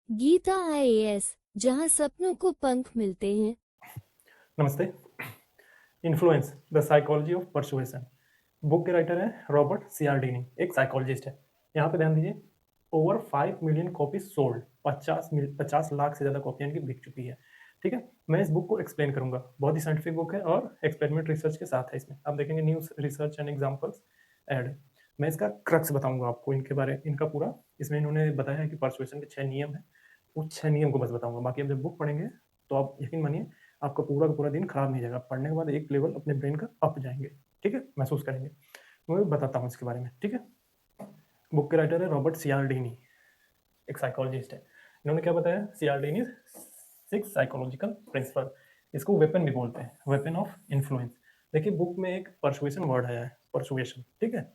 Gita IAS, जहां सपनों को पंख मिलते हैं। नमस्ते। Influence the psychology of persuasion book के राइटर हैं रॉबर्ट सियाल्डीनी, एक साइकोलॉजिस्ट है। यहाँ पे ध्यान दीजिए, over 5 million copy sold, 50 lakh से ज़्यादा कॉपियाँ इनकी बिक चुकी है। ठीक है, मैं इस बुक को एक्सप्लेन करूंगा। बहुत ही साइंटिफिक बुक है और एक्सपेरिमेंट रिसर्च के साथ है। इसमें आप देखेंगे news research and examples add है। मैं इसका क्रक्स बताऊंगा आपको, इनके बारे इनका पूरा। इसमें इन्होंने बताया है कि परसुएशन के 6 नियम है। उस 6 नियम को बस बताऊंगा, बाकी आप जब बुक पढ़ेंगे तो आप यकीन मानिए आपका पूरा का पूरा दिन खराब नहीं जाएगा। पढ़ने के बाद एक लेवल अपने ब्रेन का अप जाएंगे। ठीक है, महसूस करेंगे। मैं बताता हूँ इसके बारे में। ठीक है, बुक के राइटर है रॉबर्ट सियाल्डीनी, एक साइकोलॉजिस्ट है। इन्होंने क्या बताया? सियाल्डीनी 6 साइकोलॉजिकल प्रिंसिपल, इसको वेपन भी बोलते हैं, वेपन ऑफ इन्फ्लुएंस। देखिए बुक में एक परसुएशन वर्ड आया है, परसुएशन। ठीक है,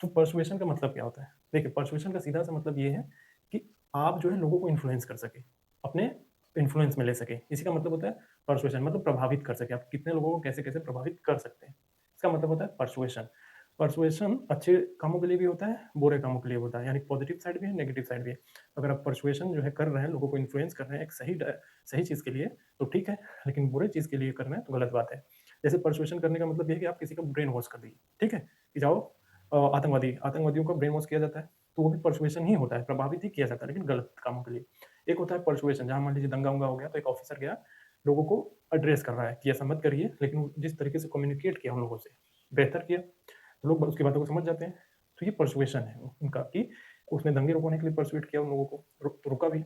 तो परसुएशन का मतलब क्या होता है? देखिए परसुएशन का सीधा सा मतलब ये है कि आप जो है लोगों को इन्फ्लुएंस कर सके, अपने इन्फ्लुएंस में ले सके। इसी का मतलब होता है परसुएशन, मतलब प्रभावित कर सके। आप कितने लोगों को कैसे कैसे प्रभावित कर सकते हैं, इसका मतलब होता है परसुएशन। परसुएशन अच्छे कामों के लिए भी होता है, बुरे कामों के लिए होता है, यानी पॉजिटिव साइड भी है, नेगेटिव साइड भी है। अगर आप परसुएशन जो है कर रहे हैं, लोगों को इन्फ्लुएंस कर रहे हैं एक सही चीज़ के लिए, तो ठीक है। लेकिन बुरे चीज़ के लिए कर रहे हैं तो गलत बात है। जैसे परसुएशन करने का मतलब ये है कि आप किसी का ब्रेन वॉश कर दीजिए। ठीक है, कि जाओ आतंकवादियों का ब्रेन वॉश किया जाता है, तो वो भी परसुएशन ही होता है, प्रभावित ही किया जाता है, लेकिन गलत कामों के लिए। एक होता है परसुएशन, जहाँ मान लीजिए दंगा उंगा हो गया, तो एक ऑफिसर गया, लोगों को एड्रेस कर रहा है कि ऐसा मत करिए, लेकिन जिस तरीके से कम्युनिकेट किया उन लोगों से बेहतर किया, तो लोग उसकी बातों को समझ जाते हैं। तो ये परसुएशन है उनका, कि उसने दंगे रोकने के लिए परसुएट किया उन लोगों को, रुका भी।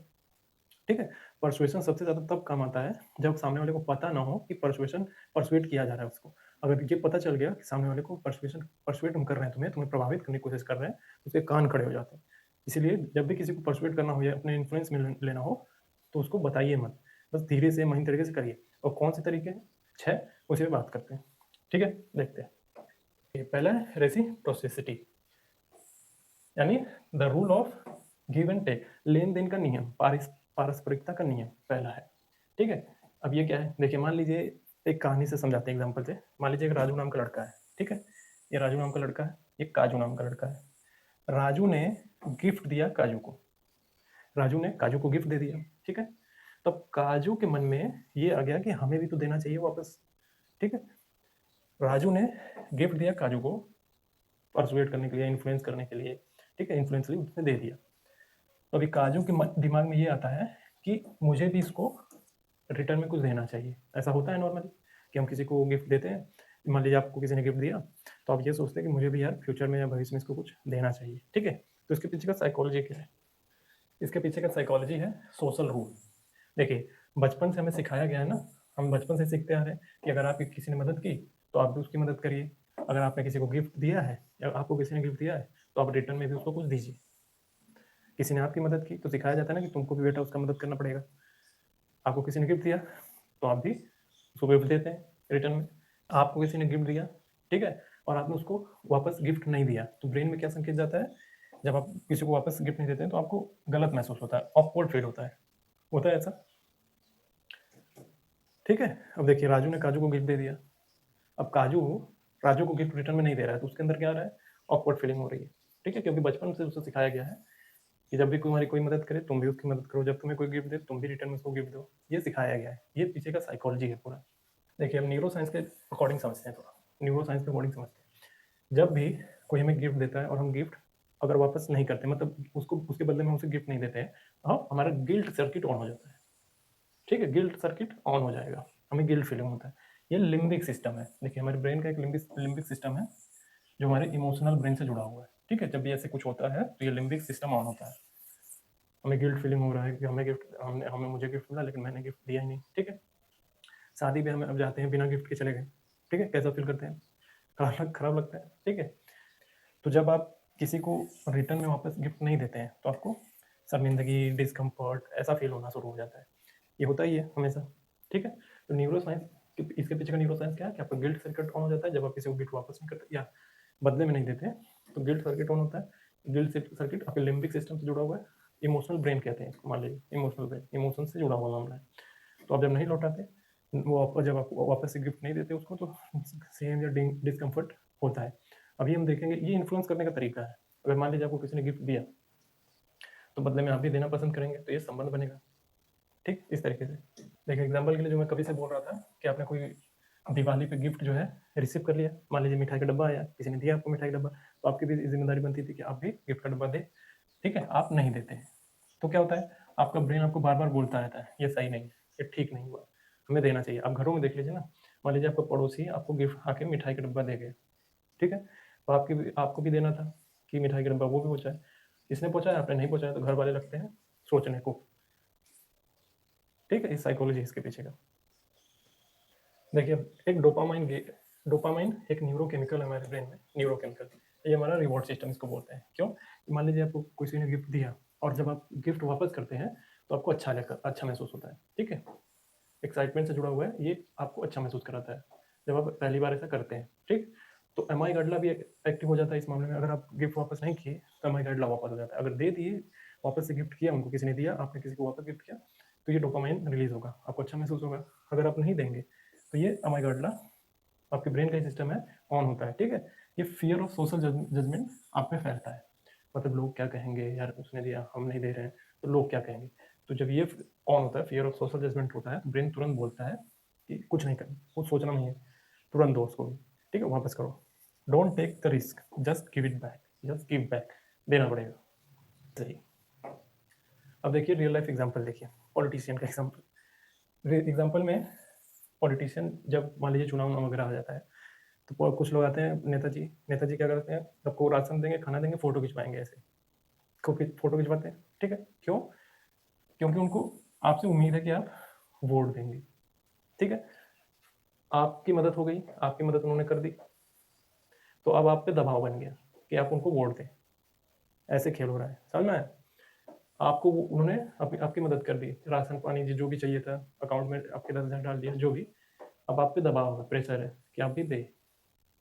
ठीक है, परसुएशन सबसे ज्यादा तब काम आता है जब सामने वाले को पता ना हो कि परसुएट किया जा रहा है उसको। अगर ये पता चल गया कि सामने वाले को परसुएट हम कर रहे हैं, तुम्हें प्रभावित करने की कोशिश कर रहे हैं, तो उसके कान खड़े हो जाते हैं। इसीलिए जब भी किसी को परसुएट करना हो या अपने इन्फ्लुएंस में लेना हो, तो उसको बताइए मत, बस धीरे से महीन तरीके से करिए। और कौन से तरीके हैं? 6, उसी पे बात करते हैं। ठीक है, देखते हैं। पहला है रेसिप्रोसिटी, यानी the rule of give and take, लेन देन का नियम, पारस्परिकता का नियम पहला है। ठीक है, अब ये क्या है? देखिए मान लीजिए, एक कहानी से समझाते हैं, एग्जाम्पल से। मान लीजिए एक राजू नाम का लड़का है। ठीक है, ये राजू नाम का लड़का है, ये काजू नाम का लड़का है। राजू ने गिफ्ट दिया काजू को, राजू ने काजू को गिफ्ट दे दिया। ठीक है, तब काजू के मन में ये आ गया कि हमें भी तो देना चाहिए वापस। ठीक है, राजू ने गिफ्ट दिया काजू को परसुएट करने के लिए, इन्फ्लुएंस करने के लिए। ठीक है, इन्फ्लुएंसली उसने दे दिया। तो अभी काजू के दिमाग में ये आता है कि मुझे भी इसको रिटर्न में कुछ देना चाहिए। ऐसा होता है नॉर्मली कि हम किसी को गिफ्ट देते हैं। मान लीजिए आपको किसी ने गिफ्ट दिया, तो आप ये सोचते हैं कि मुझे भी यार फ्यूचर में या भविष्य में इसको कुछ देना चाहिए। ठीक है, तो इसके पीछे का साइकोलॉजी क्या है? इसके पीछे का साइकोलॉजी है सोशल रूल। देखिए बचपन से हमें सिखाया गया है ना, हम बचपन से सीखते आ रहे हैं कि अगर आपकी किसी ने मदद की तो आप भी उसकी मदद करिए। अगर आपने किसी को गिफ्ट दिया है या आपको किसी ने गिफ्ट दिया है, तो आप रिटर्न में भी उसको कुछ दीजिए। किसी ने आपकी मदद की तो सिखाया जाता है ना कि तुमको भी बेटा उसका मदद करना पड़ेगा। आपको किसी ने गिफ्ट दिया तो आप भी उसको गिफ्ट देते हैं रिटर्न में। आपको किसी ने गिफ्ट दिया, ठीक है, और आपने उसको वापस गिफ्ट नहीं दिया, तो ब्रेन में क्या संकेत जाता है? जब आप किसी को वापस गिफ्ट नहीं देते हैं तो आपको गलत महसूस होता है, ऑकवर्ड फील होता है ऐसा। ठीक है, अब देखिए राजू ने काजू को गिफ्ट दे दिया। अब काजू राजू को गिफ्ट रिटर्न में नहीं दे रहा है, तो उसके अंदर क्या आ रहा है? ऑकवर्ड फीलिंग हो रही है। ठीक है, क्योंकि बचपन से उसे सिखाया गया है कि जब भी तुम्हारी कोई मदद करे तुम भी उसकी मदद करो, जब तुम्हें कोई गिफ्ट दे तुम भी रिटर्न में उसको गिफ्ट दो। ये सिखाया गया है, ये पीछे का साइकोलॉजी है पूरा। देखिए हम न्यूरो साइंस के अकॉर्डिंग समझते हैं, थोड़ा न्यूरो साइंस के अकॉर्डिंग समझते हैं। जब भी कोई हमें गिफ्ट देता है और हम गिफ्ट अगर वापस नहीं करते, मतलब उसको उसके बदले में उसे गिफ्ट नहीं देते हैं, तो हमारा गिल्ट सर्किट ऑन हो जाता है। ठीक है, गिल्ट सर्किट ऑन हो जाएगा, हमें गिल्ट फीलिंग होता है। ये लिम्बिक सिस्टम है। देखिए हमारे ब्रेन का एक लिम्बिक सिस्टम है जो हमारे इमोशनल ब्रेन से जुड़ा हुआ है। ठीक है, जब भी ऐसे कुछ होता है तो ये लिम्बिक सिस्टम ऑन होता है। हमें गिल्ट फीलिंग हो रहा है कि हमें मुझे गिफ्ट मिला लेकिन मैंने गिफ्ट दिया ही नहीं। ठीक है, शादी में हमें अब जाते हैं बिना गिफ्ट के चले गए। ठीक है, कैसा फील करते हैं? खराब लगता है। ठीक है, तो जब आप किसी को रिटर्न में वापस गिफ्ट नहीं देते हैं तो आपको शर्मिंदगी, डिस्कम्फर्ट ऐसा फील होना शुरू हो जाता है। ये होता ही है हमेशा। ठीक है, तो न्यूरो साइंस इसके पीछे का न्यूरो साइंस क्या है कि आपका गिल्ट सर्किट ऑन हो जाता है जब आप किसी को गिफ्ट वापस नहीं करते या बदले में नहीं देते हैं, तो गिल्ट सर्किट ऑन होता है। गिल्ट सर्किट आपके लिम्बिक सिस्टम से जुड़ा हुआ है। इमोशनल ब्रेन कहते हैं इसको, मान लीजिए इमोशनल ब्रेन, इमोशन से जुड़ा हुआ मामला है। तो आप जब नहीं लौटाते, वो आपको जब आपको वापस से गिफ्ट नहीं देते उसको, तो सेम या डिस्कम्फर्ट होता है। अभी हम देखेंगे ये इन्फ्लुएंस करने का तरीका है। अगर मान लीजिए आपको किसी ने गिफ्ट दिया, तो बदले में आप भी देना पसंद करेंगे, तो ये संबंध बनेगा। ठीक, इस तरीके से। देखिए एग्जाम्पल के लिए जो मैं कभी से बोल रहा था कि आपने कोई दिवाली पे गिफ्ट जो है रिसीव कर लिया, मान लीजिए मिठाई का डब्बा आया, किसी ने दिया आपको मिठाई का डब्बा, तो आपकी भी जिम्मेदारी बनती थी कि आप भी गिफ्ट का डब्बा दें। ठीक है, आप नहीं देते हैं तो क्या होता है, आपका ब्रेन आपको बार बार बोलता रहता है ये सही नहीं है, ये ठीक नहीं हुआ, हमें देना चाहिए। आप घरों में देख लीजिए ना, मान लीजिए आपका पड़ोसी आपको गिफ्ट आके मिठाई का डब्बा दे गए, ठीक है, तो आपको भी देना था कि मिठाई का डब्बा वो भी पहुंचाए। किसने पहुंचाया, आपने नहीं पहुंचाया, तो घर वाले लगते हैं सोचने को। ठीक है, इस साइकोलॉजी इसके पीछे का। देखिए एक डोपामाइन एक न्यूरोकेमिकल है हमारे ब्रेन में, न्यूरोकेमिकल। ये हमारा रिवॉर्ड सिस्टम इसको बोलते हैं। क्यों, मान लीजिए आपको किसी ने गिफ्ट दिया और जब आप गिफ्ट वापस करते हैं तो आपको अच्छा महसूस होता है। ठीक है, एक्साइटमेंट से जुड़ा हुआ है, ये आपको अच्छा महसूस कराता है जब आप पहली बार ऐसा करते हैं। ठीक, तो एम आई गाडला भी एक्टिव हो जाता है इस मामले में। अगर आप गिफ्ट वापस नहीं किए तो एम आई गाडला वापस हो जाता है। अगर दे दिए, वापस से गिफ्ट किया, उनको किसी ने दिया, आपने किसी को वापस गिफ्ट किया, तो ये डोपामाइन रिलीज होगा, आपको अच्छा महसूस होगा। अगर आप नहीं देंगे तो ये एम आई गाडला, आपके ब्रेन का सिस्टम है, ऑन होता है। ठीक है, ये फियर ऑफ सोशल जजमेंट आप में फैलता है। मतलब लोग क्या कहेंगे, यार उसने दिया हम नहीं दे रहे हैं तो लोग क्या कहेंगे। तो जब ये ऑन होता है, फियर ऑफ सोशल जजमेंट होता है, तो ब्रेन तुरंत बोलता है कि कुछ नहीं करना, कुछ सोचना नहीं है, तुरंत दो उसको भी। ठीक है, वापस करो, don't take the risk, just give it back, just give back, देना पड़ेगा। सही। अब देखिए रियल लाइफ एग्जाम्पल, देखिए पॉलिटिशियन का एग्जाम्पल। एग्जाम्पल में पॉलिटिशियन जब मान लीजिए चुनाव वगैरह आ जाता है, तो कुछ लोग आते हैं, नेताजी क्या करते हैं, सबको राशन देंगे, खाना देंगे, फोटो खिंचवाएंगे, ऐसे फोटो खिंचवाते हैं। ठीक है, क्यों, क्योंकि उनको आपसे उम्मीद है कि आप वोट देंगे। ठीक है, आपकी मदद हो गई, आपकी मदद उन्होंने कर दी, तो अब आप पे दबाव बन गया कि आप उनको वोट दें। ऐसे खेल हो रहा है, समझ में आया? आपको उन्होंने आपकी मदद कर दी, राशन पानी जो भी चाहिए था, अकाउंट में आपके 10,000 डाल दिया, जो भी। अब आप पे दबाव है, प्रेशर है कि आप भी दे,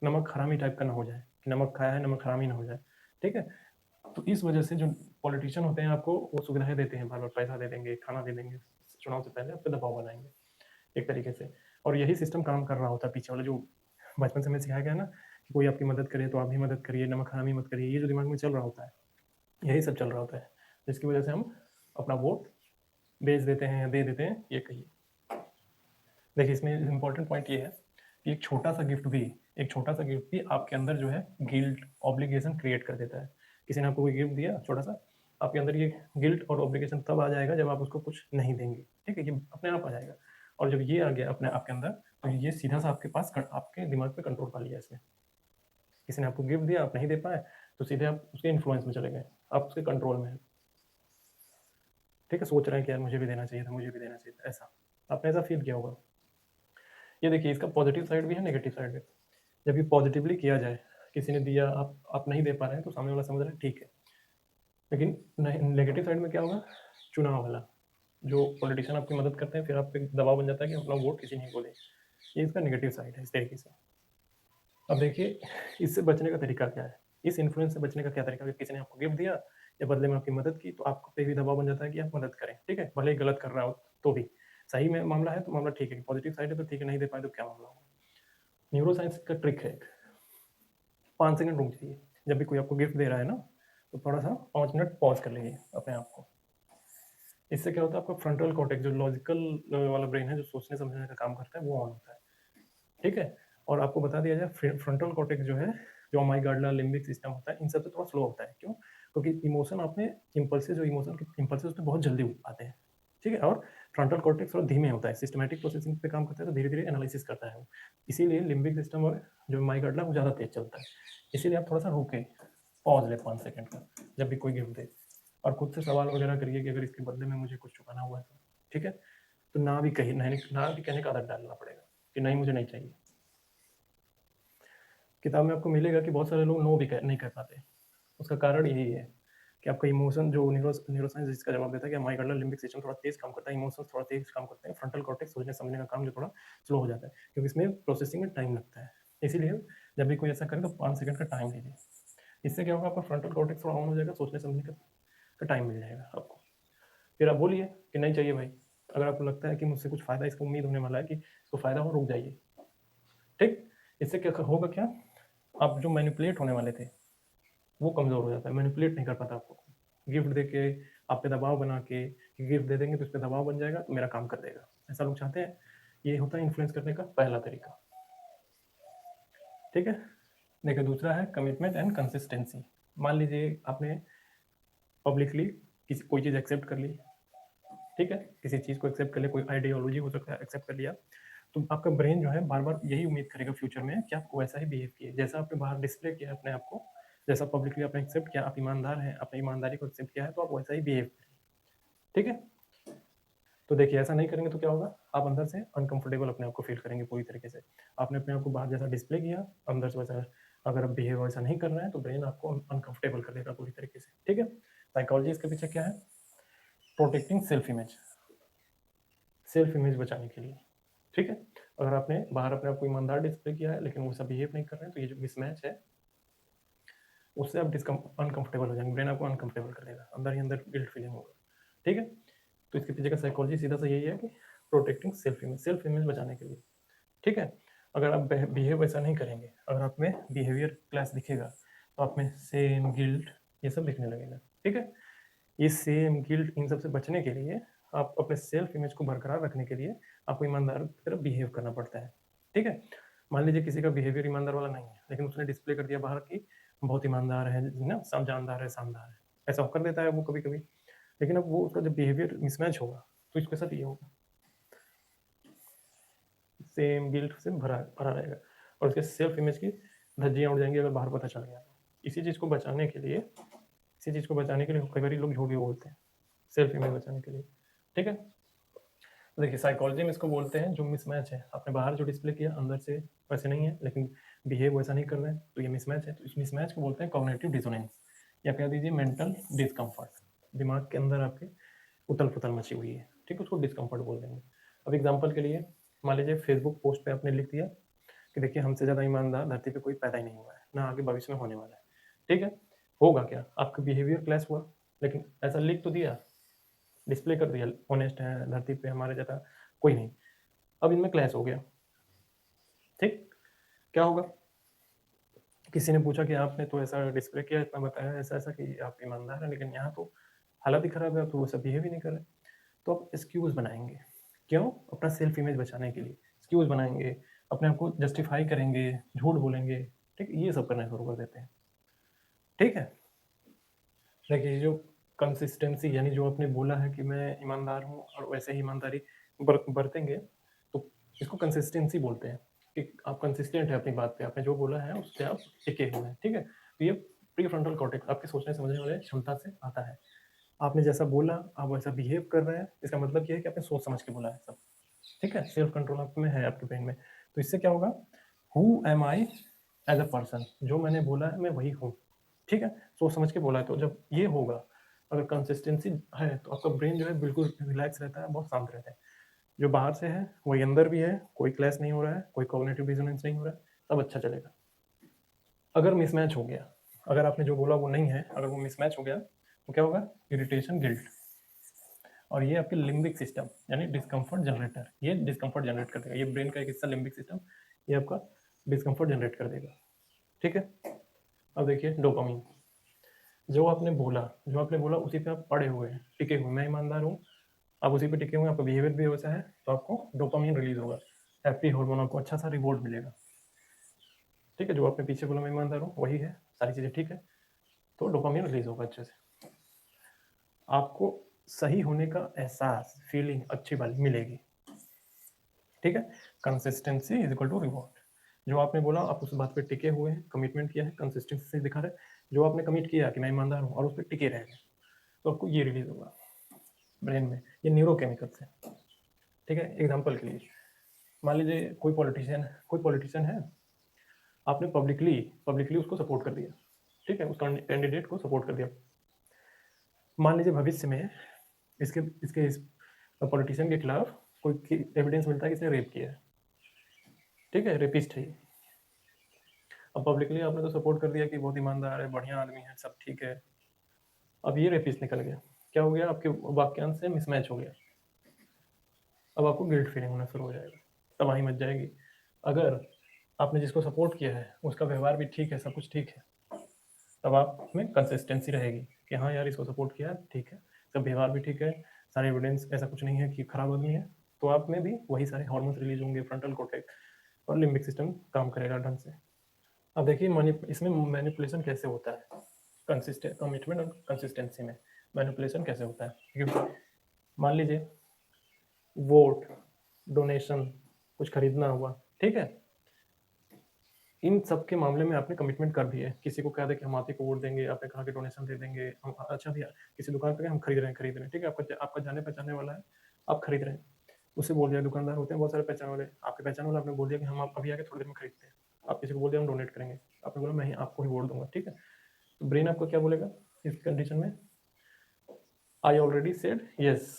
नमक हरामी टाइप का ना हो जाए, कि नमक खाया है नमक हरामी ना हो जाए। ठीक है, तो इस वजह से जो पॉलिटिशियन होते हैं आपको वो सुविधाएं देते हैं, बार बार पैसा दे देंगे, खाना दे देंगे, चुनाव से पहले आप पे दबाव बनाएंगे एक तरीके से। और यही सिस्टम काम कर रहा होता है पीछे वाला, जो बचपन से हमें सिखाया गया ना कि कोई आपकी मदद करे तो आप भी मदद करिए, नमक हरामी मत करिए, ये जो दिमाग में चल रहा होता है, यही सब चल रहा होता है, जिसकी वजह से हम अपना वोट बेच देते हैं या दे देते हैं, ये कहिए। देखिए इसमें इंपॉर्टेंट पॉइंट ये है कि एक छोटा सा गिफ्ट भी आपके अंदर जो है गिल्ट, ऑब्लिगेशन क्रिएट कर देता है। किसी ने आपको कोई गिफ्ट दिया छोटा सा, आपके अंदर ये गिल्ट और ऑब्लिगेशन तब आ जाएगा जब आप उसको कुछ नहीं देंगे। ठीक है, ये अपने आप आ जाएगा। और जब ये आ गया अपने आपके अंदर, तो ये सीधा सा आपके पास आपके दिमाग पे कंट्रोल पा लिया इसने। किसी ने आपको गिफ्ट दिया, आप नहीं दे पाए, तो सीधे आप उसके इन्फ्लुएंस में चले गए, आप उसके कंट्रोल में हैं। ठीक है, सोच रहे हैं कि यार मुझे भी देना चाहिए था, मुझे भी देना चाहिए था, ऐसा आपने ऐसा फील किया होगा। ये देखिए इसका पॉजिटिव साइड भी है, नेगेटिव साइड भी। जब ये पॉजिटिवली किया जाए, किसी ने दिया, आप नहीं दे पा रहे हैं, तो सामने वाला समझ रहा है ठीक है। लेकिन नेगेटिव साइड में क्या होगा, चुनाव वाला, जो पॉलिटिशियन आपकी मदद करते हैं, फिर आप पे दबाव बन जाता है कि अपना वोट किसी नहीं को दे। ये इसका नेगेटिव साइड है इस तरीके से। अब देखिए इससे बचने का तरीका क्या है, इस इन्फ्लुएंस से बचने का क्या तरीका है। किसी ने आपको गिफ्ट दिया या बदले में आपकी मदद की, तो आप पे भी दबाव बन जाता है कि आप मदद करें। ठीक है, भले ही गलत कर रहा हो तो भी, सही में मामला है तो मामला ठीक है, पॉजिटिव साइड है तो ठीक है, नहीं दे पाए तो क्या मामला होगा। न्यूरो साइंस का ट्रिक है एक, 5 सेकंड रुक जाइए, जब भी कोई आपको गिफ्ट दे रहा है ना, तो थोड़ा सा 5 मिनट पॉज कर लीजिए अपने आप को। इससे क्या होता है, आपका फ्रंटल कॉर्टेक्स जो लॉजिकल वाला ब्रेन है, जो सोचने समझने का काम करता है, वो ऑन होता है। ठीक है, और आपको बता दिया जाए, फ्रंटल कॉर्टेक्स जो है, जो अमाइगडाला लिम्बिक सिस्टम होता है, इन सबसे थोड़ा स्लो होता है। क्यों, क्योंकि इमोशन आपने इम्पल्सेस, जो इमोशन के इम्पल्सेस उसमें बहुत जल्दी आते हैं। ठीक है, और फ्रंटल कॉर्टेक्स थोड़ा धीमे होता है, सिस्टमेटिक प्रोसेसिंग पे काम करता है, तो धीरे धीरे एनालिसिस करता है वो। इसीलिए लिम्बिक सिस्टम और जो अमाइगडाला वो ज़्यादा तेज चलता है। इसीलिए आप थोड़ा सा रुके, पॉज ले 5 सेकंड का, जब भी कोई गिफ्ट दे, और खुद से सवाल वगैरह करिए कि अगर इसके बदले में मुझे कुछ चुकाना हुआ है तो। ठीक है, तो ना भी कही, ना भी कहने का आदत डालना पड़ेगा कि नहीं मुझे नहीं चाहिए। किताब में आपको मिलेगा कि बहुत सारे लोग नो भी नहीं कर पाते। उसका कारण यही है कि आपका इमोशन, जो न्यूरोसाइंस इसका जवाब देता है कि अमाइगडाला लिम्बिक सिस्टम थोड़ा तेज काम करता है, इमोशंस थोड़ा तेज काम करते हैं, फ्रंटल कॉर्टेक्स सोचने समझने का काम जो थोड़ा स्लो हो जाता है, क्योंकि इसमें प्रोसेसिंग में टाइम लगता है। इसीलिए जब भी कोई ऐसा करे तो 5 सेकंड का टाइम लीजिए। इससे क्या होगा, आपका फ्रंटल कॉर्टेक्स थोड़ा ऑन हो जाएगा, सोचने समझने का टाइम मिल जाएगा आपको। फिर आप बोलिए कि नहीं चाहिए भाई, अगर आपको लगता है कि मुझसे कुछ फायदा इसका उम्मीद होने वाला है कि इसको फायदा हो, रुक जाइए। ठीक, इससे क्या होगा, क्या आप जो मैनिपुलेट होने वाले थे वो कमजोर हो जाता है, मैनिपुलेट नहीं कर पाता आपको, गिफ्ट देके आप पे दबाव बना के गिफ्ट दे देंगे तो उस पर दबाव बन जाएगा तो मेरा काम कर देगा, ऐसा लोग चाहते हैं। ये होता है इन्फ्लुएंस करने का पहला तरीका। ठीक है, देखिए दूसरा है कमिटमेंट एंड कंसिस्टेंसी। मान लीजिए आपने पब्लिकली किसी कोई चीज़ एक्सेप्ट कर ली, ठीक है, किसी चीज़ को एक्सेप्ट कर लिया, कोई आइडियोलॉजी हो सकता है एक्सेप्ट कर लिया, तो आपका ब्रेन जो है बार बार यही उम्मीद करेगा फ्यूचर में कि आप वैसा ही बिहेव किए, जैसा आपने बाहर डिस्प्ले किया अपने आप को, जैसा पब्लिकली आपने एक्सेप्ट किया, आप ईमानदार हैं, आपने ईमानदारी को एक्सेप्ट किया है, तो आप वैसा ही बिहेव करें। ठीक है, तो देखिए ऐसा नहीं करेंगे तो क्या होगा, आप अंदर से अनकंफर्टेबल अपने आप को फील करेंगे पूरी तरीके से। आपने अपने आप को बाहर जैसा डिस्प्ले किया, अंदर से वैसा अगर आप बिहेव वैसा नहीं कर रहे हैं तो ब्रेन आपको अनकंफर्टेबल कर देगा पूरी तरीके से। ठीक है, साइकोलॉजी इसके पीछे क्या है, protecting self image, self image बचाने के लिए। ठीक है, अगर आपने बाहर अपने आप को ईमानदार डिस्प्ले किया है लेकिन वैसा बिहेव नहीं कर रहे हैं तो ये जो मिसमैच है उससे आप अनकंफर्टेबल हो जाएंगे, ब्रेन आपको अनकंफर्टेबल कर देगा, अंदर ही अंदर गिल्ट फीलिंग होगा। ठीक है, तो इसके पीछे का साइकोलॉजी सीधा सा यही है कि प्रोटेक्टिंग सेल्फ इमेज बचाने के लिए। ठीक है, अगर आप बिहेव वैसा नहीं करेंगे, अगर आप में बिहेवियर क्लास दिखेगा तो आप में सेम गिल्ट ये सब दिखने लगेगा। ठीक है, ये सेम गिल्ट इन सब से बचने के लिए आप अपने सेल्फ इमेज को बरकरार रखने के लिए आपको ईमानदार की तरह बिहेव करना पड़ता है। ठीक है, मान लीजिए किसी का बिहेवियर ईमानदार वाला नहीं है लेकिन उसने डिस्प्ले कर दिया बाहर की बहुत ईमानदार है ना, सब जानदार है, शानदार है, ऐसा कर देता है वो कभी कभी, लेकिन अब वो उसका जब बिहेवियर मिसमैच होगा तो इसके साथ ये होगा, सेम गिल्ट से भरा भरा रहेगा और उसके सेल्फ इमेज की धज्जियाँ उड़ जाएंगी अगर बाहर पता चल गया। इसी चीज़ को बचाने के लिए कई बार लोग झूठ भी बोलते हैं सेल्फ इमेज बचाने के लिए। ठीक है, तो देखिए साइकोलॉजी में इसको बोलते हैं जो मिसमैच है, आपने बाहर जो डिस्प्ले किया अंदर से वैसे नहीं है लेकिन बिहेव वैसा नहीं कर रहे हैं तो ये मिसमैच है, तो इस मिसमैच को बोलते हैं कॉग्निटिव डिसोनेंस या कह दीजिए मेंटल डिस्कम्फर्ट। दिमाग के अंदर आपके उथल पुथल मची हुई है, ठीक है, उसको डिस्कम्फर्ट बोल देंगे। अब एग्जाम्पल के लिए मान लीजिए फेसबुक पोस्ट पे आपने लिख दिया कि देखिए हमसे ज़्यादा ईमानदार धरती पे कोई पैदा ही नहीं हुआ है, ना आगे भविष्य में होने वाला है। ठीक है, होगा क्या, आपका बिहेवियर क्लैश हुआ, लेकिन ऐसा लिख तो दिया, डिस्प्ले कर दिया, ऑनेस्ट है, धरती पे हमारे जैसा कोई नहीं, अब इनमें क्लैश हो गया। ठीक, क्या होगा, किसी ने पूछा कि आपने तो ऐसा डिस्प्ले किया, इतना बताया ऐसा ऐसा कि आप ईमानदार हैं, लेकिन यहाँ तो हालत ही खराब है, तो वो सब बिहेव ही नहीं कर रहे, तो आप एक्सक्यूज बनाएंगे। क्यों, अपना सेल्फ इमेज बचाने के लिए एक्सक्यूज बनाएंगे, अपने आप को जस्टिफाई करेंगे, झूठ बोलेंगे। ठीक, ये सब करना शुरू कर देते हैं। ठीक है, देखिए जो कंसिस्टेंसी यानी जो आपने बोला है कि मैं ईमानदार हूँ और वैसे ही ईमानदारी बरतेंगे, तो इसको कंसिस्टेंसी बोलते हैं कि आप कंसिस्टेंट है अपनी बात पे, आपने जो बोला है उससे आप टिके हुए हैं। ठीक है, तो ये प्री फ्रंटल कॉर्टेक्स आपके सोचने समझने वाले क्षमता से आता है। आपने जैसा बोला आप वैसा बिहेव कर रहे हैं, इसका मतलब ये है कि आपने सोच समझ के बोला है सब। ठीक है, सेल्फ कंट्रोल आप में है आपके ब्रेन में, तो इससे क्या होगा, who am I as a person, जो मैंने बोला है मैं वही हूँ। ठीक है, सोच समझ के बोला है, तो जब ये होगा, अगर कंसिस्टेंसी है तो आपका ब्रेन जो है बिल्कुल रिलैक्स रहता है, बहुत शांत रहता है, जो बाहर से है वही अंदर भी है, कोई क्लैश नहीं हो रहा है, कोई कॉग्निटिव डिसोनेंस नहीं हो रहा है, सब अच्छा चलेगा। अगर मिसमैच हो गया, अगर आपने जो बोला वो नहीं है, अगर वो मिसमैच हो गया तो क्या होगा, इरिटेशन, गिल्ट, और ये आपके लिम्बिक सिस्टम यानी डिस्कम्फर्ट जनरेटर, ये डिस्कम्फर्ट जनरेट कर देगा, ये ब्रेन का एक हिस्सा लिम्बिक सिस्टम, ये आपका डिस्कम्फर्ट जनरेट कर देगा। ठीक है, अब देखिए डोपामीन, जो आपने बोला उसी पे आप अड़े हुए हैं, टिके हुए, मैं ईमानदार हूँ, आप उसी पे टिके हुए, आपका बिहेवियर भी वैसा है, तो आपको डोपामीन रिलीज होगा, हैप्पी हार्मोन, आपको अच्छा सा रिवॉर्ड मिलेगा। ठीक है, जो आपने पीछे बोला मैं ईमानदार हूँ वही है, सारी चीज़ें ठीक है, तो डोपामीन रिलीज होगा अच्छे से, आपको सही होने का एहसास, फीलिंग अच्छी वाली मिलेगी। ठीक है, consistency is equal to reward, जो आपने बोला आप उस बात पे टिके हुए हैं, कमिटमेंट किया है, कंसिस्टेंसी दिखा रहे, जो आपने कमिट किया कि मैं ईमानदार हूँ और उस पर टिके रहे, तो आपको ये रिलीज होगा ब्रेन में, ये न्यूरोकेमिकल्स है। ठीक है, एग्जांपल के लिए मान लीजिए कोई पॉलिटिशियन है, आपने पब्लिकली उसको सपोर्ट कर दिया, ठीक है, उस कैंडिडेट को सपोर्ट कर दिया, मान लीजिए भविष्य में इसके इसके इस पॉलिटिशियन के खिलाफ कोई एविडेंस मिलता है कि इसने रेप किया है, ठीक है, रेपिस्ट है ये, अब पब्लिकली आपने तो सपोर्ट कर दिया कि बहुत ईमानदार है, बढ़िया आदमी है, सब ठीक है, अब ये रेपिस्ट निकल गया, क्या हो गया, आपके वाक्यांश से मिसमैच हो गया, अब आपको गिल्ट फीलिंग होना शुरू हो जाएगा, तबाही मच जाएगी। अगर आपने जिसको सपोर्ट किया है उसका व्यवहार भी ठीक है, सब कुछ ठीक है, तब आप में कंसिस्टेंसी रहेगी कि हाँ यार इसको सपोर्ट किया ठीक है, जब व्यवहार भी ठीक है, सारे एविडेंस ऐसा कुछ नहीं है कि खराब आदमी है, तो आप में भी वही सारे हार्मोन्स रिलीज होंगे, फ्रंटल कॉर्टेक्स और लिम्बिक सिस्टम काम करेगा ढंग से। अब देखिए इसमें मैनिपुलेशन कैसे होता है, कंसिस्टेंट कमिटमेंट और कंसिस्टेंसी में मैनिपुलेशन कैसे होता है। क्योंकि मान लीजिए वोट, डोनेशन, कुछ खरीदना हुआ, ठीक है, इन सब के मामले में आपने कमिटमेंट कर दी है। किसी को कह दे कि हम आप ही को वोट देंगे, आपने कहा कि डोनेशन दे देंगे हम, अच्छा भैया किसी दुकान पे गए, हम खरीद रहे हैं, ठीक है, आपका जाने पहचाने वाला है, आप खरीद रहे हैं, उससे बोल दिया, दुकानदार होते हैं बहुत सारे पहचान वाले, आपके पहचान वाला, आपने बोल दिया कि हम आप अभी आके थोड़ी देर में खरीदते हैं, आप किसी को बोल दिया हम डोनेट करेंगे, आपने बोला मैं ही आपको ही वोट दूंगा, ठीक है, तो ब्रेन आपको क्या बोलेगा इस कंडीशन में, I already said yes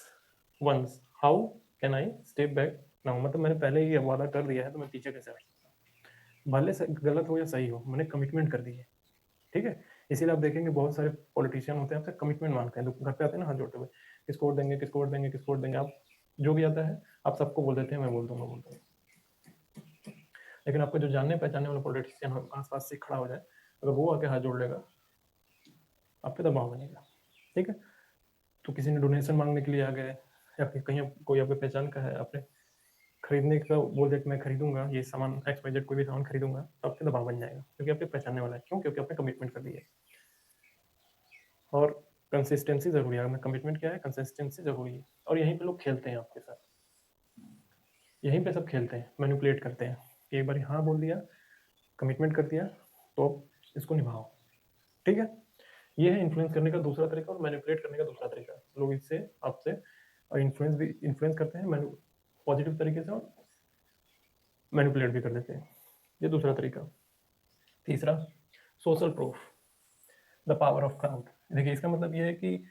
once, how can I step back now, मतलब मैंने पहले ही वादा कर दिया है तो मैं पीछे कैसे हट सकता हूँ, भले से गलत हो या सही हो, मैंने कमिटमेंट कर दी है, ठीक है। इसीलिए आप देखेंगे बहुत सारे पॉलिटिशियन होते हैं आपसे कमिटमेंट मांगते हैं, घर पे आते हैं ना हाथ जोड़ते हुए, किसको वोट देंगे, किसको वोट देंगे, किसको वोट देंगे, आप जो भी आता है आप सबको बोल देते हैं मैं बोल दूंगा, लेकिन आपको जो जानने पहचानने वाला पॉलिटिशियन आस पास से खड़ा हो जाए, अगर वो आके हाथ जोड़ लेगा, आप पे दबाव बनेगा, ठीक है। तो किसी ने डोनेशन मांगने के लिए आ गए, या फिर कहीं कोई आपके पहचान का है, आपने खरीदने का बोल दिया कि मैं खरीदूंगा ये सामान XYZ कोई भी सामान खरीदूंगा, तो आपके दबाव बन जाएगा, क्योंकि आपके पहचानने वाला है, क्यों, क्योंकि आपने कमिटमेंट कर दी है। और कंसिस्टेंसी जरूरी है, मैं कमिटमेंट क्या है, कंसिस्टेंसी जरूरी है, और यहीं पे लोग खेलते हैं आपके साथ, यहीं पे सब खेलते हैं, मैनिपुलेट करते हैं, एक बार हाँ बोल दिया, कमिटमेंट कर दिया, तो इसको निभाओ, ठीक है। ये है इन्फ्लुएंस करने का दूसरा तरीका और मैनिपुलेट करने का दूसरा तरीका। लोग इससे आपसे इन्फ्लुएंस करते हैं पॉजिटिव तरीके से, और मैनिपुलेट भी कर देते हैं, ये दूसरा तरीका। तीसरा, social proof, the power of crowd. देखिए इसका मतलब ये है कि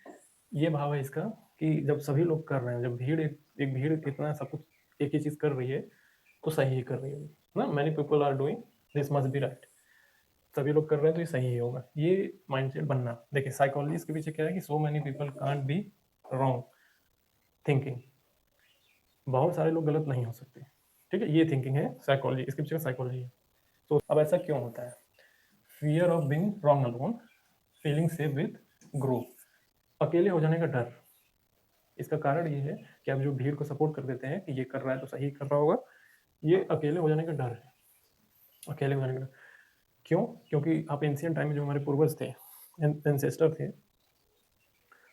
ये भाव है इसका कि जब सभी लोग कर रहे हैं, जब भीड़ एक भीड़ इतना सब कुछ एक ही चीज कर रही है, तो सही ही कर रही है ना, many people are doing this must be right, सभी लोग कर रहे हैं तो ये सही ही होगा, ये माइंडसेट बनना। देखिए साइकोलॉजी इसके पीछे क्या है कि so many people can't be wrong thinking, बहुत सारे लोग गलत नहीं हो सकते, ठीक है, ये थिंकिंग है साइकोलॉजी, इसके पीछे साइकोलॉजी है। तो अब ऐसा क्यों होता है, fear of being wrong alone, feeling safe with group, अकेले हो जाने का डर। इसका कारण ये है कि आप जो भीड़ को सपोर्ट कर देते हैं कि ये कर रहा है तो सही कर रहा होगा, ये अकेले हो जाने का डर है, अकेले हो जाने का डर। क्यों, क्योंकि आप एंशियंट टाइम में जो हमारे पूर्वज थे, एंसेस्टर थे,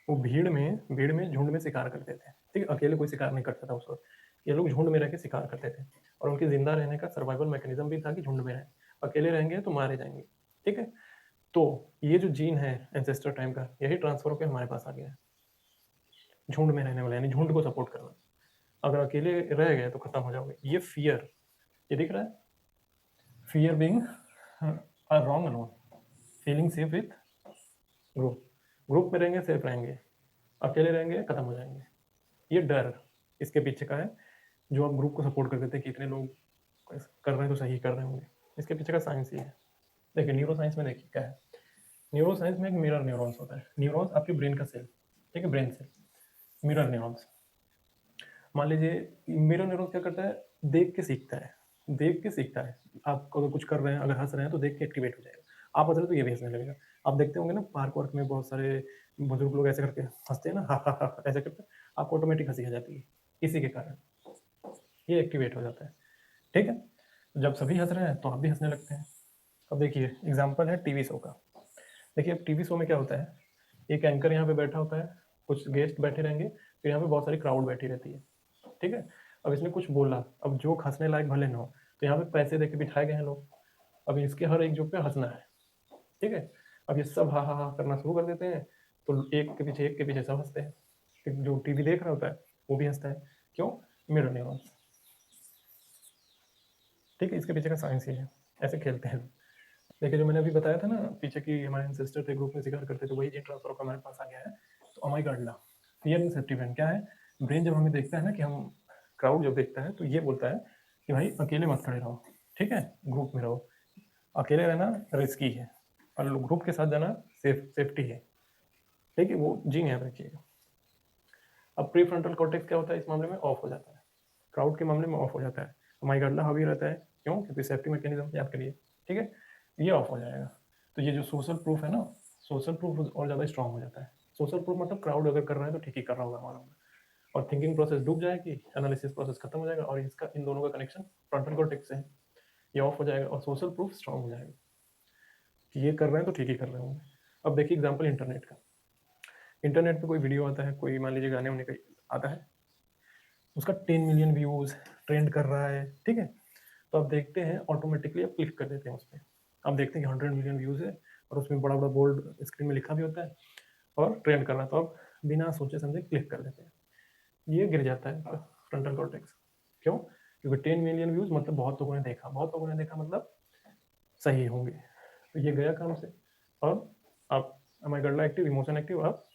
वो भीड़ में झुंड में शिकार करते थे, ठीक है, अकेले कोई शिकार नहीं करता था उस वक्त, ये लोग झुंड में रह के शिकार करते थे, और उनके जिंदा रहने का सर्वाइवल मैकेनिज्म भी था कि झुंड में रहें, अकेले रहेंगे तो मारे जाएंगे, ठीक है। तो ये जो जीन है एंसेस्टर टाइम का, यही ट्रांसफर होकर हमारे पास आ गया है, झुंड में रहने वाला, यानी झुंड को सपोर्ट करना, अगर अकेले रह गए तो खत्म हो जाओगे। ये फियर, ये दिख रहा है, fear being wrong alone, feeling safe with group, group में रहेंगे सेफ रहेंगे, अकेले रहेंगे खत्म हो जाएंगे, ये डर इसके पीछे का है, जो आप ग्रुप को सपोर्ट कर देते हैं कि इतने लोग कर रहे हैं तो सही कर रहे होंगे, इसके पीछे का साइंस ही है। देखिए न्यूरो साइंस में देखिए क्या है, न्यूरो साइंस में एक मिरर न्यूरॉन्स होता है, न्यूरॉन्स आपके ब्रेन का सेल, ठीक है, ब्रेन सेल, मिरर न्यूरॉन्स। मान लीजिए मिरर न्यूरॉन्स क्या करता है, देख के सीखता है, देख के सीखता है, आप अगर कुछ कर रहे हैं, अगर हंस रहे हैं तो देख के एक्टिवेट हो जाएगा, आप हंस रहे हैं तो ये भी हंसने लगेगा। आप देखते होंगे ना पार्क वार्क में बहुत सारे बुजुर्ग लोग ऐसे करके हंसते हैं ना, हा हा हा ऐसे करते हैं, आपको ऑटोमेटिक हंसी आ जाती है, इसी के कारण ये एक्टिवेट हो जाता है, ठीक है। जब सभी हंस रहे हैं तो आप भी हंसने लगते हैं। अब देखिए एग्जाम्पल है टीवी शो का, देखिए अब टीवी शो में क्या होता है, एक एंकर यहाँ पे बैठा होता है, कुछ गेस्ट बैठे रहेंगे, फिर यहाँ पे बहुत सारी क्राउड बैठी रहती है, ठीक है। अब इसने कुछ बोला, अब जोक हंसने लायक भले ना हो, तो यहाँ पे पैसे देके बिठाए गए हैं लोग, अब इसके हर एक जोक पे हंसना है, ठीक है। अब ये सब हा हा हा करना शुरू कर देते हैं, तो एक के पीछे सब हंसते हैं, फिर जो टीवी देख रहा होता है वो भी हंसता है, क्यों, मिरर न्यूरॉन्स, ठीक है, इसके पीछे का साइंस ही है, ऐसे खेलते हैं। देखिए जो मैंने अभी बताया था ना पीछे की हमारे एंसेस्टर थे, ग्रुप में शिकार करते थे, वही जीन ट्रांसफर होकर हमारे पास आ गया है। तो oh my god, fear in safety van क्या है, ब्रेन जब हमें देखता है ना कि हम, क्राउड जब देखता है तो ये बोलता है कि भाई अकेले मत खड़े रहो, ठीक है, ग्रुप में रहो, अकेले रहना रिस्की है, और ग्रुप के साथ जाना सेफ्टी है, ठीक है, वो जीन याद रखिएगा। अब प्री फ्रंटल कॉर्टेक्स क्या होता है इस मामले में, ऑफ हो जाता है, क्राउड के मामले में ऑफ हो जाता है, अमाई गॉड हावी रहता है, क्यों, क्योंकि सेफ्टी मैकेनिज्म याद करिए, ठीक है, ये ऑफ हो जाएगा। तो ये जो सोशल प्रूफ है ना, सोशल प्रूफ और ज़्यादा स्ट्रांग हो जाता है, सोशल प्रूफ मतलब क्राउड अगर कर रहा है तो ठीक ही कर रहा होगा हमारा, और थिंकिंग प्रोसेस डूब जाएगी, एनालिसिस प्रोसेस खत्म हो जाएगा, और इसका इन दोनों का कनेक्शन फ्रंटल कॉर्टेक्स से है, ये ऑफ हो जाएगा और सोशल प्रूफ स्ट्रांग हो जाएगा कि ये कर रहे हैं तो ठीक ही कर रहे होंगे। अब देखिए एग्जाम्पल इंटरनेट का। इंटरनेट पे कोई वीडियो आता है, कोई मान लीजिए गाने होने का आता है, उसका 10 मिलियन व्यूज ट्रेंड कर रहा है, ठीक है, तो आप देखते हैं ऑटोमेटिकली आप क्लिक कर देते हैं उस पर, आप देखते हैं कि 100 मिलियन व्यूज है और उसमें बड़ा बड़ा बोल्ड स्क्रीन में लिखा भी होता है और ट्रेंड कर रहा है, तो आप बिना सोचे समझे क्लिक कर देते हैं, ये गिर जाता है फ्रंटल कॉर्टेक्स। क्यों? क्योंकि 10 मिलियन व्यूज मतलब बहुत लोगों ने देखा, बहुत लोगों ने देखा मतलब सही होंगे, तो ये गया काम से। और आप अमाइगडाला एक्टिव, इमोशन एक्टिव, आप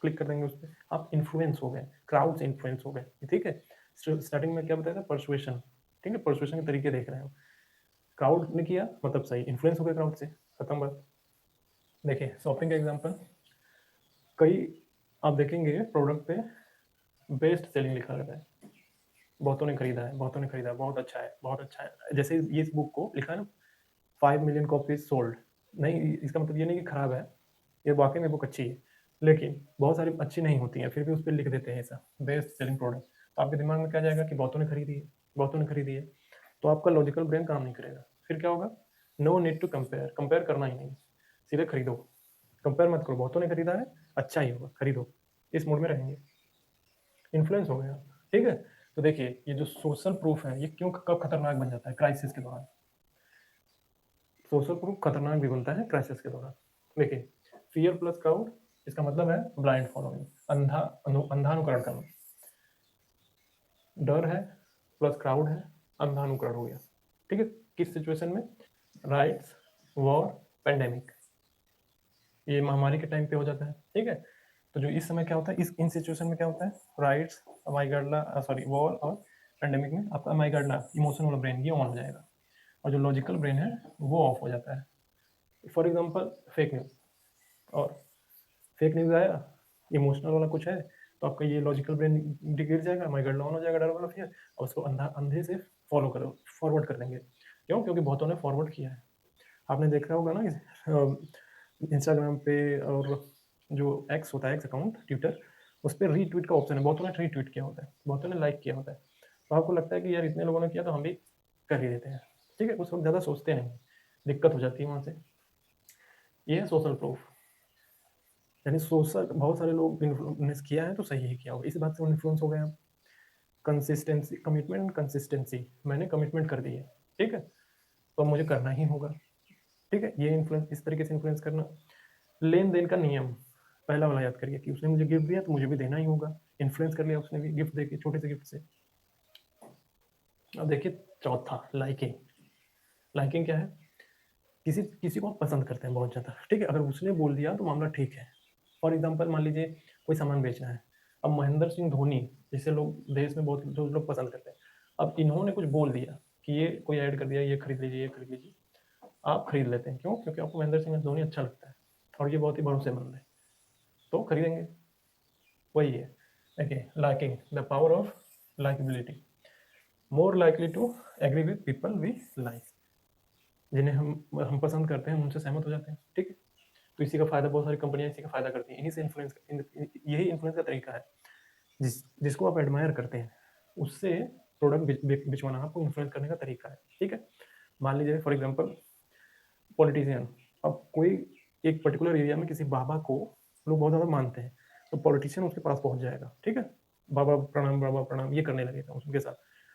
क्लिक कर देंगे उस पर, आप इन्फ्लुएंस हो गए, क्राउड से इन्फ्लुएंस हो गए, ठीक है। स्टार्टिंग में क्या बताया था, परसुएशन, ठीक है, परसुएशन के तरीके देख रहे हैं, क्राउड ने किया मतलब सही, इन्फ्लुएंस हो गया क्राउड से, खत्म बात। देखिए शॉपिंग का एग्जांपल, कई आप देखेंगे प्रोडक्ट पे बेस्ट सेलिंग लिखा रहता है, बहुतों ने खरीदा है, बहुतों ने खरीदा है, बहुत अच्छा है, बहुत अच्छा है, जैसे ये इस बुक को लिखा है ना 5 मिलियन कॉपीज सोल्ड, नहीं इसका मतलब ये नहीं कि खराब है, ये वाकई में बुक अच्छी है, लेकिन बहुत सारी अच्छी नहीं होती हैं, फिर भी उस पर लिख देते हैं ऐसा बेस्ट सेलिंग प्रोडक्ट, तो आपके दिमाग में क्या जाएगा कि बहुतों ने खरीदी है, बहुतों ने खरीदी है, तो आपका लॉजिकल ब्रेन काम नहीं करेगा, फिर क्या होगा, no need to compare, compare करना ही नहीं, सीधे खरीदो, कंपेयर मत करो, बहुतों ने खरीदा है अच्छा ही होगा, खरीदो, इस मूड में रहेंगे, इन्फ्लुएंस हो गया, ठीक है। तो देखिए ये जो सोशल प्रूफ है ये क्यों कब खतरनाक बन जाता है, क्राइसिस के दौरान, सोशल प्रूफ खतरनाक भी बनता है क्राइसिस के दौरान। देखिए फियर प्लस क्राउड, इसका मतलब है ब्लाइंड फॉलोइंग, अंधानुकरण करना, डर है प्लस क्राउड है, अंधानुकरण हो गया, ठीक है। किस सिचुएशन में, राइट्स, वॉर, पेंडेमिक, ये महामारी के टाइम पे हो जाता है, ठीक है। तो जो इस समय क्या होता है, इस इन सिचुएशन में क्या होता है, राइट्स, अमाइगडाला सॉरी वॉर और पेंडेमिक में आपका अमाइगडाला इमोशन वाला ब्रेन ये ऑन हो जाएगा, और जो लॉजिकल ब्रेन है वो ऑफ हो जाता है। फॉर एग्जाम्पल फेक न्यूज, और फेक न्यूज आया, इमोशनल वाला कुछ है, तो आपका ये लॉजिकल ब्रेन गिर जाएगा, अमाइगडाला ऑन हो जाएगा, डर वाला फिर, और उसको अंधे से फॉलो करो, फॉरवर्ड कर देंगे। क्यों? क्योंकि बहुतों ने फॉरवर्ड किया है, आपने देखा होगा ना इंस्टाग्राम पे, और जो एक्स होता है, एक्स अकाउंट ट्विटर, उस पर रीट्वीट का ऑप्शन है, बहुतों ने रीट्वीट किया होता है, बहुतों ने लाइक किया होता है, तो आपको लगता है कि यार इतने लोगों ने किया तो हम भी कर ही देते हैं, ठीक है, उस वक्त ज़्यादा सोचते नहीं, दिक्कत हो जाती है वहाँ से। ये है सोशल प्रूफ, यानी सोशल बहुत सारे लोग इन्फ्लुएंस किया है तो सही ही किया होगा, इस बात से इन्फ्लुएंस हो गए हम। कंसिस्टेंसी, कमिटमेंट कंसिस्टेंसी, मैंने कमिटमेंट कर दी है, ठीक है, तो अब मुझे करना ही होगा, ठीक है, ये इन्फ्लुएंस, इस तरीके से इन्फ्लुएंस करना। लेन देन का नियम, पहला वाला याद करिए कि उसने मुझे गिफ्ट दिया तो मुझे भी देना ही होगा, इन्फ्लुएंस कर लिया उसने भी गिफ्ट देके, छोटे से गिफ्ट से। अब देखिए चौथा, लाइकिंग, लाइकिंग क्या है, किसी किसी को आप पसंद करते हैं बहुत ज़्यादा, ठीक है, अगर उसने बोल दिया तो मामला ठीक है। फॉर एग्जाम्पल मान लीजिए कोई सामान बेचना है, अब महेंद्र सिंह धोनी जिसे लोग देश में बहुत जो लोग पसंद करते हैं, अब इन्होंने कुछ बोल दिया कि ये कोई ऐड कर दिया, ये खरीद लीजिए, ये खरीद लीजिए, आप खरीद लेते हैं, क्यों? क्योंकि आपको महेंद्र सिंह धोनी अच्छा लगता है और ये बहुत ही भरोसेमंद है, तो खरीदेंगे, वही है। देखिए liking, the power of likability, more likely to agree with people we like, जिन्हें हम पसंद करते हैं, हम उनसे सहमत हो जाते हैं, ठीक है। तो इसी का फायदा, बहुत सारी कंपनियां इसी का फायदा करती हैं, इन्हीं से इन्फ्लुएंस, यही इन्फ्लुएंस का तरीका है, जिसको आप एडमायर करते हैं उससे प्रोडक्ट बिचवाना आपको इन्फ्लुएंस करने का तरीका है, ठीक है। मान लीजिए फॉर एग्जांपल पॉलिटिशियन, अब कोई एक पर्टिकुलर एरिया में किसी बाबा को लोग बहुत ज़्यादा मानते हैं, तो पॉलिटिशियन उसके पास पहुंच जाएगा, ठीक है, बाबा प्रणाम ये करने लगेगा उनके साथ,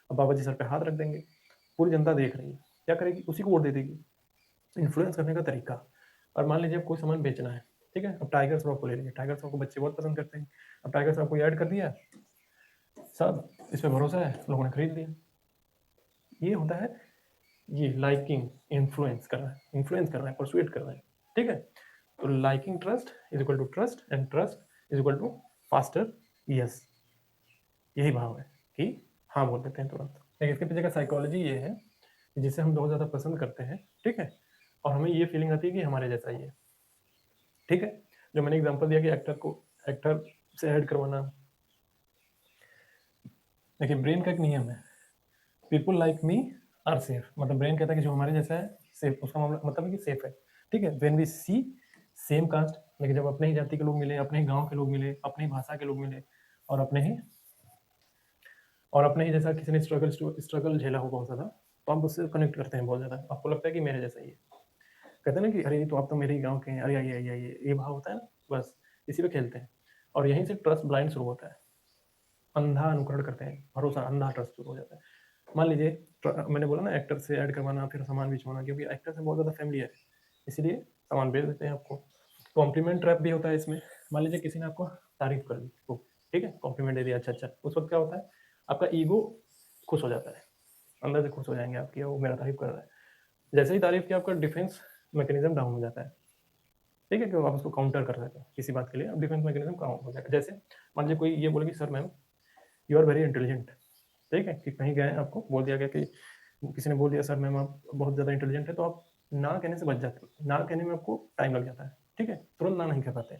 अब बाबा जी सर पे हाथ रख देंगे, पूरी जनता देख रही है, क्या करेगी, उसी को वोट दे देगी, इन्फ्लुएंस करने का तरीका। और मान लीजिए कोई सामान बेचना है, ठीक है, अब टाइगर श्रॉफ को ले लीजिए, टाइगर श्रॉफ को बच्चे बहुत पसंद करते हैं, अब टाइगर श्रॉफ को ऐड कर दिया, सब इस पर भरोसा है, लोगों ने खरीद लिया, ये होता है, ये लाइकिंग, इन्फ्लुएंस कर रहा है, परसुएट कर रहा है, ठीक है। तो liking trust is equal to trust, and trust is equal to faster yes, यही भाव है कि हाँ बोल देते हैं तुरंत। लेकिन इसके पीछे का साइकोलॉजी ये है कि जिसे हम बहुत ज़्यादा पसंद करते हैं, ठीक है, और हमें ये फीलिंग आती है कि हमारे जैसा ही है, ठीक है। जो मैंने एग्जांपल दिया कि एक्टर से ऐड करवाना, देखिए ब्रेन का एक नियम है, people like me are safe, मतलब ब्रेन कहता है कि जो हमारे जैसा है सेफ, उसका मामला मतलब है कि सेफ है, ठीक है। When we see same caste लेकिन जब अपने ही जाति के लोग मिले, अपने ही गाँव के लोग मिले, अपनी ही भाषा के लोग मिले और अपने ही जैसा किसी ने स्ट्रगल झेला हो बहुत ज़्यादा, तो आप उससे कनेक्ट करते हैं बहुत ज़्यादा। आपको लगता है कि मेरे जैसा ही है। कहते हैं ना कि अरे! तो आप तो मेरे ही गाँव के हैं, अरे आइए, आइए, आइए, ये भाव होता है ना, बस इसी पे खेलते हैं और यहीं से ट्रस्ट ब्लाइंड शुरू होता है। अंधा अनुकरण करते हैं, भरोसा, अंधा ट्रस्ट शुरू हो जाता है। मान लीजिए मैंने बोला ना एक्टर से ऐड करवाना फिर सामान बेचवाना, क्योंकि एक्टर से बहुत ज़्यादा फ़ैमिलियर है, इसीलिए सामान बेच देते हैं आपको। कॉम्प्लीमेंट ट्रैप भी होता है इसमें। मान लीजिए किसी ने आपको तारीफ़ कर दी खूब, ठीक है? कॉम्प्लीमेंट दे दिया, अच्छा, अच्छा। उस वक़्त क्या होता है, आपका ईगो खुश हो जाता है, अंदर से खुश हो जाएँगे आप कि वो मेरा तारीफ़ कर रहा है। जैसे ही तारीफ़ किया आपका डिफेंस मैकेनिज़्म डाउन हो जाता है, ठीक है? कि आप उसको काउंटर कर सकें किसी बात के लिए, डिफेंस मैकेनिज़्म डाउन हो जाएगा। जैसे मान लीजिए कोई ये बोले कि sir ma'am you are very intelligent, ठीक है? कि कहीं गए आपको बोल दिया गया कि किसी ने बोल दिया सर मैम आप बहुत ज़्यादा इंटेलिजेंट है, तो आप ना कहने से बच जाते हैं। ना कहने में आपको टाइम लग जाता है, ठीक है? तुरंत ना नहीं कह पाते।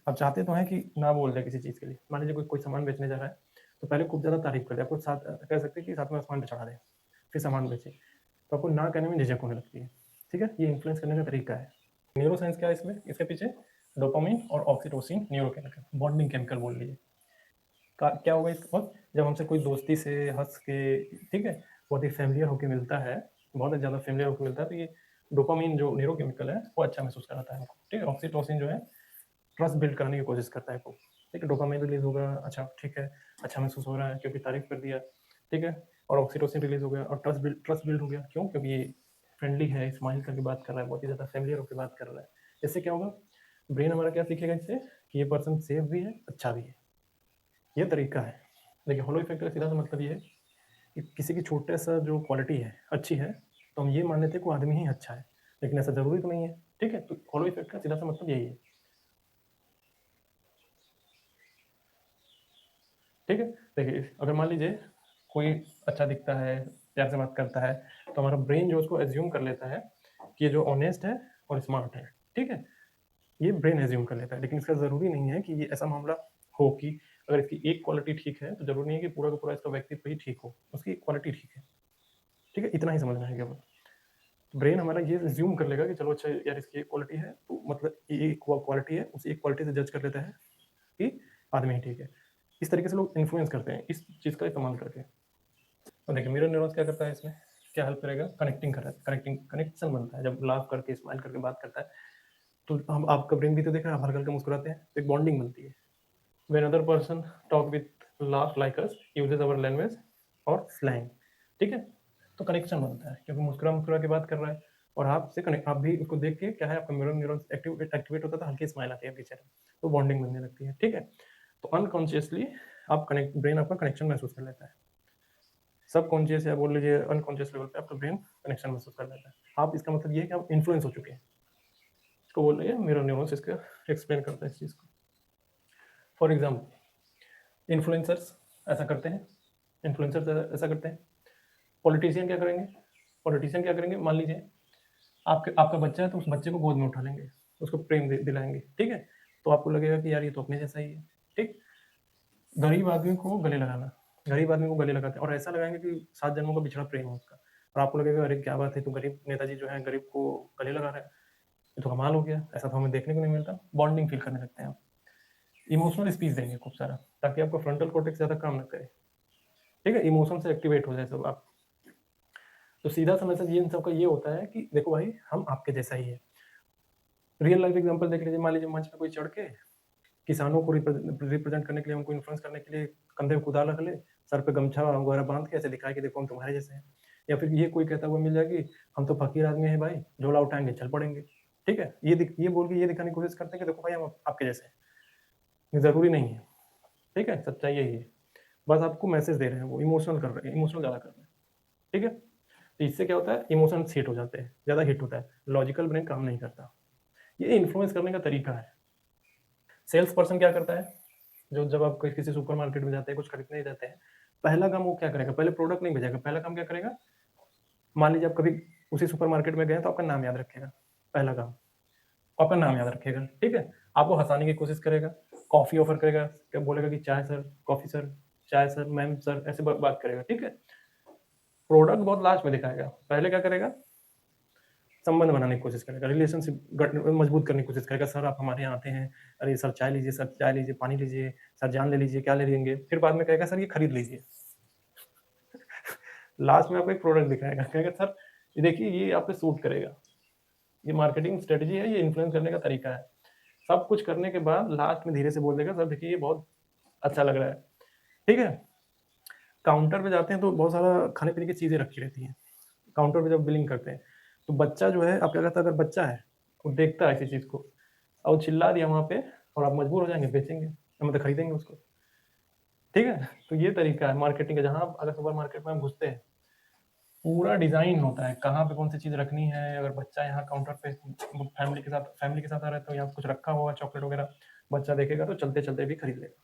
आप चाहते तो हैं कि ना बोल दें किसी चीज़ के लिए। मान लीजिए कोई कोई सामान बेचने जा रहा है, तो पहले खूब ज़्यादा तारीफ़ कर दे, आपको साथ कह सकते हैं कि साथ में सामान पे चढ़ा दें, फिर सामान बेचें। तो आपको ना कहने में झिझक होने लगती है, ठीक है? ये इन्फ्लुएंस करने का तरीका है। न्यूरो साइंस क्या है इसमें? इसके पीछे डोपामाइन और ऑक्सीटोसिन न्यूरोकेमिकल बॉन्डिंग केमिकल बोल लीजिए। क्या होगा इस वक्त जब हमसे कोई दोस्ती से हंस के, ठीक है, बहुत ही फेमिलियर होकर मिलता है, बहुत ही ज़्यादा फेमिलियर होकर मिलता है, तो ये डोपामिन जो न्यूरोकेमिकल है वो अच्छा महसूस कराता है हमको, ठीक है। ऑक्सीटोसिन जो है ट्रस्ट बिल्ड करने की कोशिश करता है आपको, ठीक है। डोपामिन रिलीज होगा, अच्छा ठीक है, अच्छा महसूस हो रहा है क्योंकि तारीफ कर दिया, ठीक है। और ऑक्सीटोसिन रिलीज हो गया और ट्रस्ट बिल्ड हो गया, क्यों? क्योंकि ये फ्रेंडली है, स्माइल करके बात कर रहा है, बहुत ही ज़्यादा फेमिलियर होकर बात कर रहा है। इससे क्या होगा, ब्रेन हमारा क्या सीखेगा इससे कि ये पर्सन सेफ भी है, अच्छा भी है। ये तरीका है। देखिए होलो इफेक्ट का सीधा सा मतलब ये है कि किसी की छोटे सा जो क्वालिटी है अच्छी है, तो हम ये मान लेते हैं कि वो आदमी ही अच्छा है, लेकिन ऐसा ज़रूरी तो नहीं है, ठीक है। तो होलो इफेक्ट का सीधा सा मतलब यही है, ठीक है। देखिए अगर मान लीजिए कोई अच्छा दिखता है, प्यार से बात करता है, तो हमारा ब्रेन जो उसको एज्यूम कर लेता है कि ये जो ऑनेस्ट है और स्मार्ट है, ठीक है। ये ब्रेन एज्यूम कर लेता है, लेकिन इसका ज़रूरी नहीं है कि ये ऐसा मामला हो कि अगर इसकी एक क्वालिटी ठीक है तो ज़रूरी नहीं है कि पूरा का पूरा इसका व्यक्तित्व ही ठीक हो, उसकी क्वालिटी ठीक है, ठीक है। इतना ही समझना है केवल। ब्रेन हमारा ये ज़्यूम कर लेगा कि चलो अच्छा यार इसकी एक क्वालिटी है, तो मतलब ये एक क्वालिटी है, उसी एक क्वालिटी से जज कर लेता है कि आदमी ठीक है। इस तरीके से लोग इन्फ्लुएंस करते हैं इस चीज़ का इस्तेमाल करके। तो देखिए मिरर न्यूरॉन्स क्या करता है, इसमें क्या हेल्प करेगा, कनेक्टिंग कर कनेक्शन बनता है जब लाफ करके स्माइल करके बात करता है, तो हम आपका ब्रेन भी तो देख रहा है, आप हल्का हल्का मुस्कुराते हैं तो एक बॉन्डिंग बनती है। When other person talk with laugh like us uses our language और स्लैंग, ठीक है, तो कनेक्शन बनता है क्योंकि मुस्कुरा मुस्कुरा के बात कर रहा है और आपसे कनेक्ट, आप भी उसको देख के क्या है आपका मिरर न्यूरॉन्स एक्टिवेट होता है, हल्की स्माइल आती है आपके चेहरे में, तो बॉन्डिंग बनने लगती है, ठीक है। तो अनकॉन्शियसली आप कनेक्ट, ब्रेन आपका कनेक्शन महसूस कर लेता है। सब कॉन्शियस या बोल लीजिए अनकॉन्शियस लेवल पे आपका ब्रेन कनेक्शन महसूस कर लेता है। आप इसका मतलब ये है कि आप इन्फ्लुएंस हो चुके हैं, इसको बोल रही है मिरर न्यूरॉन्स, इसका एक्सप्लेन करता है इस चीज़ को। फॉर एग्जाम्पल इन्फ्लुएंसर्स ऐसा करते हैं, इन्फ्लुएंसर्स ऐसा करते हैं। पॉलिटिशियन क्या करेंगे, पॉलिटिशियन क्या करेंगे, मान लीजिए आपके आपका बच्चा है तो उस बच्चे को गोद में उठा लेंगे, उसको प्रेम दिलाएंगे, ठीक है। तो आपको लगेगा कि यार ये तो अपने जैसा ही है, ठीक। गरीब आदमी को गले लगाना, गरीब आदमी को गले लगाते हैं और ऐसा लगाएंगे कि 7 जन्मों का बिछड़ा प्रेम है उसका, और आपको लगेगा अरे क्या बात है, तो गरीब नेताजी जो है गरीब को गले लगा रहा है, ये तो कमाल हो गया, ऐसा तो हमें देखने को नहीं मिलता। बॉन्डिंग फील करने लगते हैं आप। इमोशनल स्पीच देंगे खूब सारा, ताकि आपका फ्रंटल कॉर्टेक्स ज़्यादा काम ना करे, ठीक है, इमोशन से एक्टिवेट हो जाए सब आप। तो सीधा सा मैसेज ये इन सबका ये होता है कि देखो भाई हम आपके जैसा ही है। रियल लाइफ एग्जांपल देख लीजिए, मान लीजिए मंच पे कोई चढ़ के किसानों को रिप्रेजेंट करने के लिए, हमको इन्फ्लुएंस करने के लिए कंधे पे कुदाल रख ले, सर पे गमछा वगैरह बांध के ऐसे दिखाए कि देखो हम तुम्हारे जैसे हैं। या फिर ये कोई कहता हुआ मिल जाए कि हम तो फकीर आदमी है भाई, झोला उठाएंगे चल पड़ेंगे, ठीक है। ये बोल के ये दिखाने की कोशिश करते हैं कि देखो भाई हम आपके जैसे हैं। ये ज़रूरी नहीं है, ठीक है, सच्चाई यही है। बस आपको मैसेज दे रहे हैं, वो इमोशनल कर रहे हैं, इमोशनल ज़्यादा कर रहे हैं, ठीक है। तो इससे क्या होता है, इमोशंस हिट हो जाते हैं, ज़्यादा हिट होता है, लॉजिकल ब्रेन काम नहीं करता। ये इन्फ्लुएंस करने का तरीका है। सेल्स पर्सन क्या करता है, जो जब आप किसी सुपर मार्केट में जाते हैं, कुछ खरीदने जाते हैं, पहला काम वो क्या करेगा, पहले प्रोडक्ट नहीं भेजेगा, पहला काम क्या करेगा, मान लीजिए आप कभी उसी सुपर मार्केट में गए तो आपका नाम याद रखेगा, पहला काम आपका नाम याद रखेगा, ठीक है। आपको हंसाने की कोशिश करेगा, कॉफी ऑफर करेगा, क्या बोलेगा कि चाय सर, कॉफी सर, चाय सर, मैम सर, ऐसे बात करेगा, ठीक है। प्रोडक्ट बहुत लास्ट में दिखाएगा, पहले क्या करेगा, संबंध बनाने की कोशिश करेगा, रिलेशनशिप मजबूत करने की कोशिश करेगा। सर आप हमारे यहाँ आते हैं, अरे सर चाय लीजिए, सर चाय लीजिए, पानी लीजिए, सर जान ले लीजिए, क्या ले लेंगे? फिर बाद में कहेगा सर ये खरीद लीजिए। लास्ट में आपको एक प्रोडक्ट दिखाएगा, कहेगा सर ये देखिए ये आप पे सूट करेगा। ये मार्केटिंग स्ट्रेटजी है, ये इन्फ्लुएंस करने का तरीका है। सब कुछ करने के बाद लास्ट में धीरे से बोल देगा सर देखिए ये बहुत अच्छा लग रहा है, ठीक है। काउंटर पे जाते हैं तो बहुत सारा खाने पीने की चीज़ें रखी रहती हैं। काउंटर पे जब बिलिंग करते हैं तो बच्चा जो है, आप क्या कहता है, अगर बच्चा है वो देखता है ऐसी चीज़ को और वो चिल्ला दिया वहाँ पे, और आप मजबूर हो जाएंगे बेचेंगे, मतलब खरीदेंगे उसको, ठीक है। तो ये तरीका है मार्केटिंग का। जहाँ आप अगर सुपर मार्केट में हम घुसते हैं, पूरा डिज़ाइन होता है कहाँ पे कौन सी चीज़ रखनी है। अगर बच्चा यहाँ काउंटर पे फैमिली के साथ आ रहा है तो यहाँ कुछ रखा हुआ चॉकलेट वगैरह, बच्चा देखेगा तो चलते चलते भी खरीद लेगा।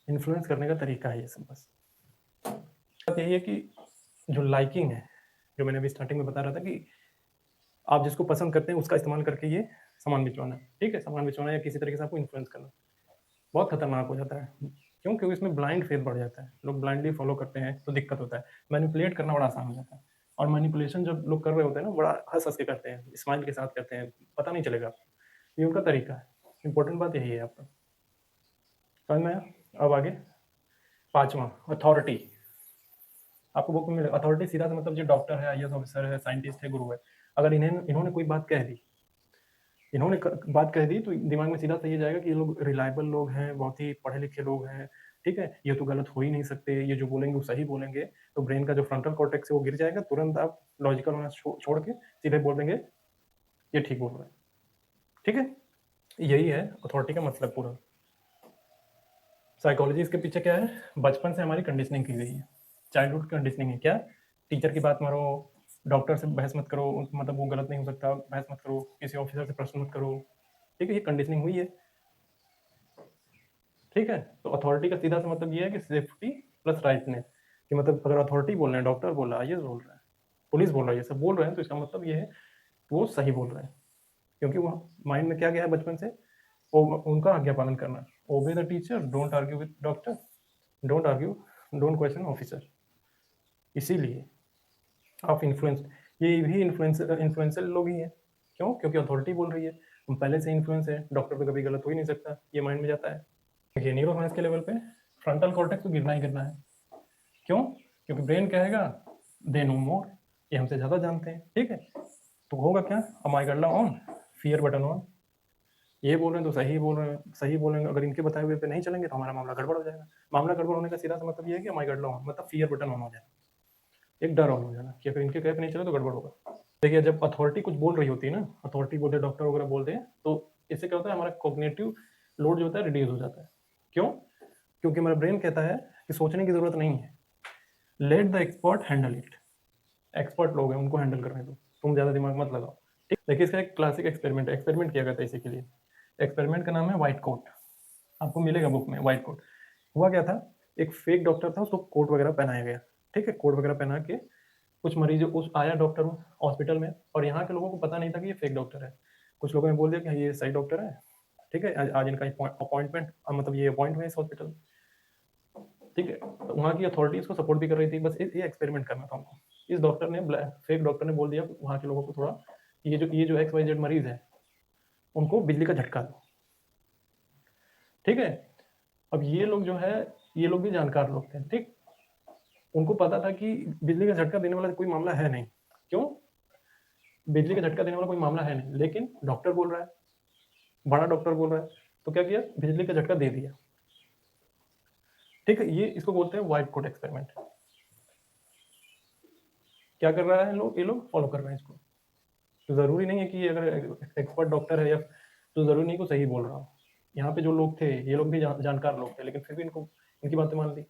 इन्फ्लुएंस करने का तरीका है ये सब। बस बात यही है कि जो लाइकिंग है, जो मैंने अभी स्टार्टिंग में बता रहा था कि आप जिसको पसंद करते हैं उसका इस्तेमाल करके ये सामान बिचवाना, ठीक है। सामान बिचवाना या किसी तरीके से आपको इन्फ्लुएंस करना बहुत खतरनाक हो जाता है। क्यों? क्योंकि इसमें ब्लाइंड फेथ बढ़ जाता है, लोग ब्लाइंडली फॉलो करते हैं तो दिक्कत होता है। मैनिपुलेट करना बड़ा आसान हो जाता है, और मैनिपुलेशन जब लोग कर रहे होते हैं ना, बड़ा हंस हंस के करते हैं, स्माइल के साथ करते हैं, पता नहीं चलेगा। ये उनका तरीका है। इंपॉर्टेंट बात यही है आपका, समझ में आया? अब आगे पांचवा, अथॉरिटी। आपको बुक में मिलेगा अथॉरिटी, सीधा सा मतलब जो डॉक्टर है, आईएएस ऑफिसर है, साइंटिस्ट है, गुरु है। अगर इन्होंने कोई बात कह दी, बात कह दी तो दिमाग में सीधा सा ये जाएगा कि ये लोग रिलायबल लोग हैं, बहुत ही पढ़े लिखे लोग हैं, ठीक है, ये तो गलत हो ही नहीं सकते, ये जो बोलेंगे वो सही बोलेंगे। तो ब्रेन का जो फ्रंटल कॉर्टेक्स है वो गिर जाएगा, तुरंत आप लॉजिकल होना छोड़ के सीधे बोल देंगे ये ठीक बोल रहा है, ठीक है। यही है अथॉरिटी का मतलब पूरा। साइकोलॉजी इसके पीछे क्या है? बचपन से हमारी कंडीशनिंग की गई है, चाइल्डहुड कंडीशनिंग है। क्या? टीचर की बात मानो, डॉक्टर से बहस मत करो, मतलब वो गलत नहीं हो सकता, बहस मत करो, किसी ऑफिसर से प्रश्न मत करो, ठीक है। ये कंडीशनिंग हुई है, ठीक है। तो अथॉरिटी का सीधा सा मतलब ये है कि सेफ्टी प्लस राइटनेस, कि मतलब अगर अथॉरिटी बोल रहे हैं, डॉक्टर बोल रहा है, आईएएस बोल रहा है, पुलिस बोल रहा है, ये सब बोल रहे हैं, तो इसका मतलब ये है कि वो सही बोल रहे हैं। क्योंकि वो माइंड में क्या गया है बचपन से, वो उनका आज्ञा पालन करना। Obey the teacher, don't argue with doctor, don't argue, don't question officer. इसीलिए आप इन्फ्लुएंस, ये भी इन्फ्लुएंसर लोग ही हैं। क्यों? क्योंकि अथॉरिटी बोल रही है, हम पहले से इन्फ्लुएंस है, डॉक्टर पे कभी गलत हो ही नहीं सकता, ये माइंड में जाता है। देखिए न्यूरो साइंस के लेवल पे फ्रंटल कॉर्टेक्स तो गिरना ही गिरना है। क्यों? क्योंकि ब्रेन कहेगा दे नो मोर, ये हमसे ज़्यादा जानते हैं, ठीक है। तो होगा क्या? अमाइगडला ऑन, फियर बटन ऑन। ये बोल रहे हैं तो सही बोल रहे हैं, सही बोलेंगे, अगर इनके बताए हुए पे नहीं चलेंगे तो हमारा मामला गड़बड़ हो जाएगा। मामला गड़बड़ होने का सीधा सा मतलब ये है कि अमाइगडला ऑन मतलब फियर बटन ऑन हो जाए, एक डर ऑन हो जाना कि अगर इनके कहे पे नहीं चले तो गड़बड़ होगा। देखिए जब अथॉरिटी कुछ बोल रही होती है ना, अथॉरिटी बोलते, डॉक्टर वगैरह बोलते हैं, तो इससे क्या होता है, हमारा कॉग्निटिव लोड जो होता है रिड्यूस हो जाता है। क्यों? क्योंकि हमारा ब्रेन कहता है कि सोचने की जरूरत नहीं है, let the expert handle it. Expert लोग हैं, उनको हैंडल करने दो, तुम ज़्यादा दिमाग मत लगाओ, ठीक। देखिए इसका एक क्लासिक एक्सपेरिमेंट किया गया था इसी के लिए। एक्सपेरिमेंट का नाम है व्हाइट कोट, आपको मिलेगा बुक में। व्हाइट कोट हुआ क्या था, एक फेक डॉक्टर था, उसको कोट वगैरह पहनाया गया, ठीक है। कोट वगैरह पहना के कुछ मरीजों, उस आया डॉक्टर हॉस्पिटल में, और यहाँ के लोगों को पता नहीं था कि ये फेक डॉक्टर है। कुछ लोगों ने बोल दिया कि हाँ, ये सही डॉक्टर है, ठीक है, आज इनका अपॉइंटमेंट, मतलब ये अपॉइंट हुए इस हॉस्पिटल, ठीक है। तो वहाँ की अथॉरिटी इसको सपोर्ट भी कर रही थी, बस ये एक्सपेरिमेंट करना था उनको। इस डॉक्टर ने, फेक डॉक्टर ने बोल दिया वहाँ के लोगों को थोड़ा, ये जो XYZ मरीज है उनको बिजली का झटका दो, ठीक है। अब ये लोग जो है, ये लोग भी जानकार लोग थे, ठीक। उनको पता था कि बिजली का झटका देने वाला कोई मामला है नहीं। क्यों? बिजली का झटका देने वाला कोई मामला है नहीं, लेकिन डॉक्टर बोल रहा है, बड़ा डॉक्टर बोल रहा है, तो क्या किया, बिजली का झटका दे दिया, ठीक है। ये इसको बोलते हैं व्हाइट कोट एक्सपेरिमेंट। क्या कर रहा है लोग, ये लोग फॉलो कर रहे हैं इसको। तो जरूरी नहीं है कि अगर एक्सपर्ट डॉक्टर है या, तो जरूरी नहीं कि सही बोल रहा हो। यहाँ पे जो लोग थे ये लोग भी जानकार लोग थे, लेकिन फिर भी इनको, इनकी बातें मान ली।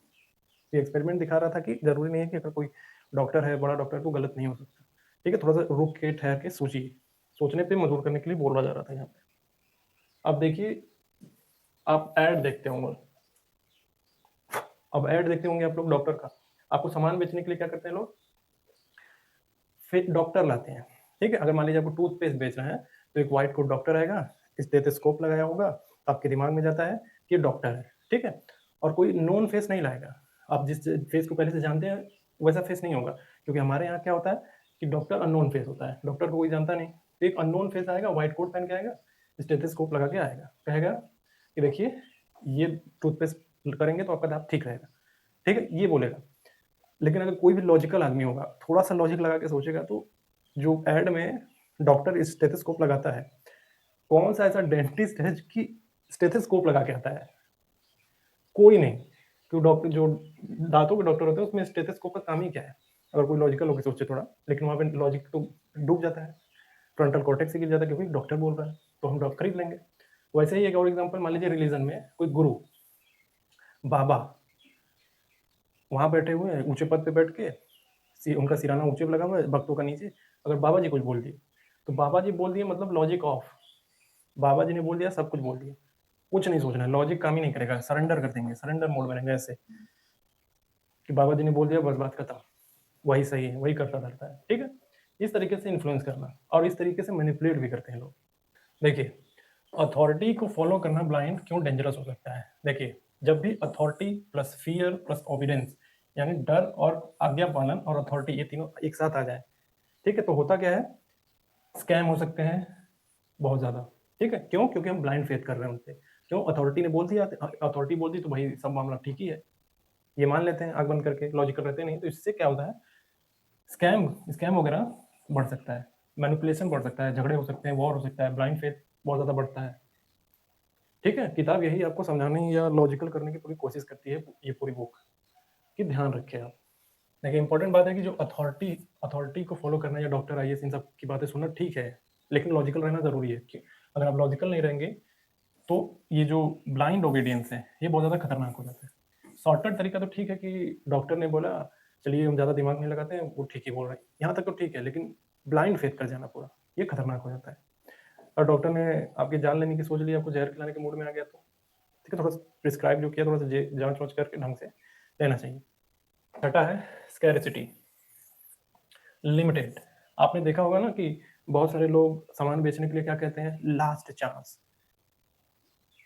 ये एक्सपेरिमेंट दिखा रहा था कि जरूरी नहीं है कि अगर कोई डॉक्टर है, बड़ा डॉक्टर है, तो गलत नहीं हो सकता, ठीक है। थोड़ा सा रुक के ठहर के सोचिए, सोचने पे मजबूर करने के लिए बोला जा रहा था यहाँ पे। अब देखिए, आप ऐड देखते होंगे, आप लोग डॉक्टर का, आपको सामान बेचने के लिए क्या करते हैं लोग, फिर डॉक्टर लाते हैं, ठीक है। अगर मान लीजिए आपको टूथपेस्ट बेच रहे हैं, तो एक व्हाइट कोट डॉक्टर आएगा, स्टेथोस्कोप लगाया होगा, तो आपके दिमाग में जाता है कि डॉक्टर है, ठीक है। और कोई नोन फेस नहीं लाएगा, आप जिस फेस को पहले से जानते हैं वैसा फेस नहीं होगा। क्योंकि हमारे यहाँ क्या होता है कि डॉक्टर अननोन फेस होता है, डॉक्टर को कोई जानता नहीं, तो एक अननोन फेस आएगा, व्हाइट कोट पहन के आएगा, स्टेथोस्कोप लगा के आएगा, कहेगा कि देखिए ये टूथपेस्ट करेंगे तो आपका दांत ठीक रहेगा, ठीक है, ये बोलेगा। लेकिन अगर कोई भी लॉजिकल आदमी होगा, थोड़ा सा लॉजिक लगा के सोचेगा, तो जो एड में डॉक्टर स्टेथोस्कोप लगाता है, कौन सा ऐसा डेंटिस्ट है कि स्टेथोस्कोप लगा के आता है? कोई नहीं। क्यों? डॉक्टर जो दांतों के डॉक्टर होते हैं उसमें स्टेथोस्कोप का काम ही क्या है? अगर कोई लॉजिकल होकर सोचे थोड़ा, लेकिन वहाँ पे लॉजिक तो डूब जाता है, फ्रंटल कॉर्टेक्स से गिर जाता है, क्योंकि डॉक्टर बोल रहा है तो हम डॉक्टर खरीद लेंगे। वैसे ही एक और एग्जांपल मान लीजिए, रिलीजन में कोई गुरु, बाबा वहाँ बैठे हुए हैं ऊंचे पद पे बैठ के, उनका सिराना ऊंचे पे लगा हुआ है, भक्तों का नीचे। अगर बाबा जी कुछ बोल दिए तो बाबा जी बोल दिए मतलब लॉजिक ऑफ, बाबा जी ने बोल दिया सब कुछ बोल दिया, कुछ नहीं सोचना, लॉजिक काम ही नहीं करेगा, सरेंडर कर देंगे, सरेंडर मोड बनेगा ऐसे कि बाबा जी ने बोल दिया बस बात खत्म, वही सही है, वही करता रहता है, ठीक है। इस तरीके से इन्फ्लुएंस करना, और इस तरीके से मैनिपुलेट भी करते हैं लोग। देखिए, अथॉरिटी को फॉलो करना ब्लाइंड क्यों डेंजरस हो सकता है? देखिए, जब भी अथॉरिटी प्लस फियर प्लस ओबिडेंस, यानी डर और आज्ञा पालन और अथॉरिटी, ये तीनों एक साथ आ जाए, ठीक है, तो होता क्या है, स्कैम हो सकते हैं बहुत ज़्यादा, ठीक है। क्यों? क्योंकि हम ब्लाइंड फेथ कर रहे हैं उनसे। क्यों? अथॉरिटी ने बोल दिया, अथॉरिटी बोल दी तो भाई सब मामला ठीक ही है, ये मान लेते हैं आंख बंद करके, लॉजिकल रहते नहीं। तो इससे क्या होता है, स्कैम स्कैम वगैरह बढ़ सकता है, मैनिपुलेशन बढ़ सकता है, झगड़े हो सकते हैं, वॉर हो सकता है, ब्लाइंड फेथ बहुत ज़्यादा बढ़ता है, ठीक है। किताब यही आपको समझाने या लॉजिकल करने की पूरी कोशिश करती है, ये पूरी बुक, कि ध्यान रखें आप। देखिए, इंपॉर्टेंट बात है कि जो अथॉरिटी अथॉरिटी को फॉलो करना या डॉक्टर आईएएस इन सब की बातें सुनना ठीक है, लेकिन लॉजिकल रहना ज़रूरी है। अगर आप लॉजिकल नहीं रहेंगे तो ये जो ब्लाइंड ओबीडियंस है ये बहुत ज़्यादा खतरनाक हो जाता है। शॉर्टकट तरीका तो ठीक है कि डॉक्टर ने बोला चलिए हम ज़्यादा दिमाग नहीं लगाते हैं, वो ठीक ही बोल रहे हैं, यहाँ तक तो ठीक है, लेकिन ब्लाइंड फेथ कर जाना पूरा, ये खतरनाक हो जाता है। और डॉक्टर ने आपकी जान लेने की सोच ली, आपको जहर खिलाने के मूड में आ गया तो ठीक है, थोड़ा सा प्रिस्क्राइब जो किया, थोड़ा सा जांच वाँच करके ढंग से लेना चाहिए। छठा है स्कैरिसिटी, लिमिटेड। आपने देखा होगा ना कि बहुत सारे लोग सामान बेचने के लिए क्या कहते हैं, लास्ट चांस,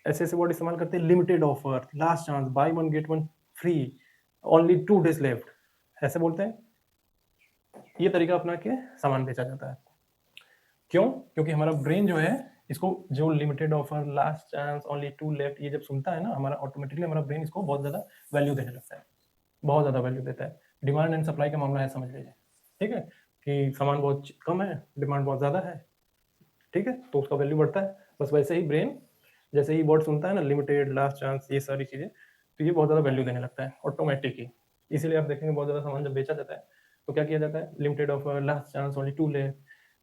ऐसे ऐसे वर्ड इस्तेमाल करते हैं, limited offer, last chance, by one get one free, only 2 days left, ऐसे बोलते हैं। ये तरीका अपना के सामान बेचा जाता है। क्यों? क्योंकि हमारा ब्रेन जो है इसको, जो limited offer, last chance, only 2 left, ये जब सुनता है ना, हमारा ऑटोमेटिकली हमारा ब्रेन इसको बहुत ज़्यादा वैल्यू देने लगता है, बहुत ज़्यादा वैल्यू देता है। डिमांड एंड सप्लाई का मामला है, समझ लीजिए, ठीक है, कि सामान बहुत कम है, डिमांड बहुत ज़्यादा है, ठीक है, तो उसका वैल्यू बढ़ता है। बस वैसे ही ब्रेन जैसे ही वर्ड सुनता है ना, लिमिटेड, लास्ट चांस, ये सारी चीज़ें, तो ये बहुत ज़्यादा वैल्यू देने लगता है ऑटोमेटिक ही। इसीलिए आप देखेंगे बहुत ज़्यादा सामान जब बेचा जाता है तो क्या किया जाता है, limited offer, last chance, only 2 ले,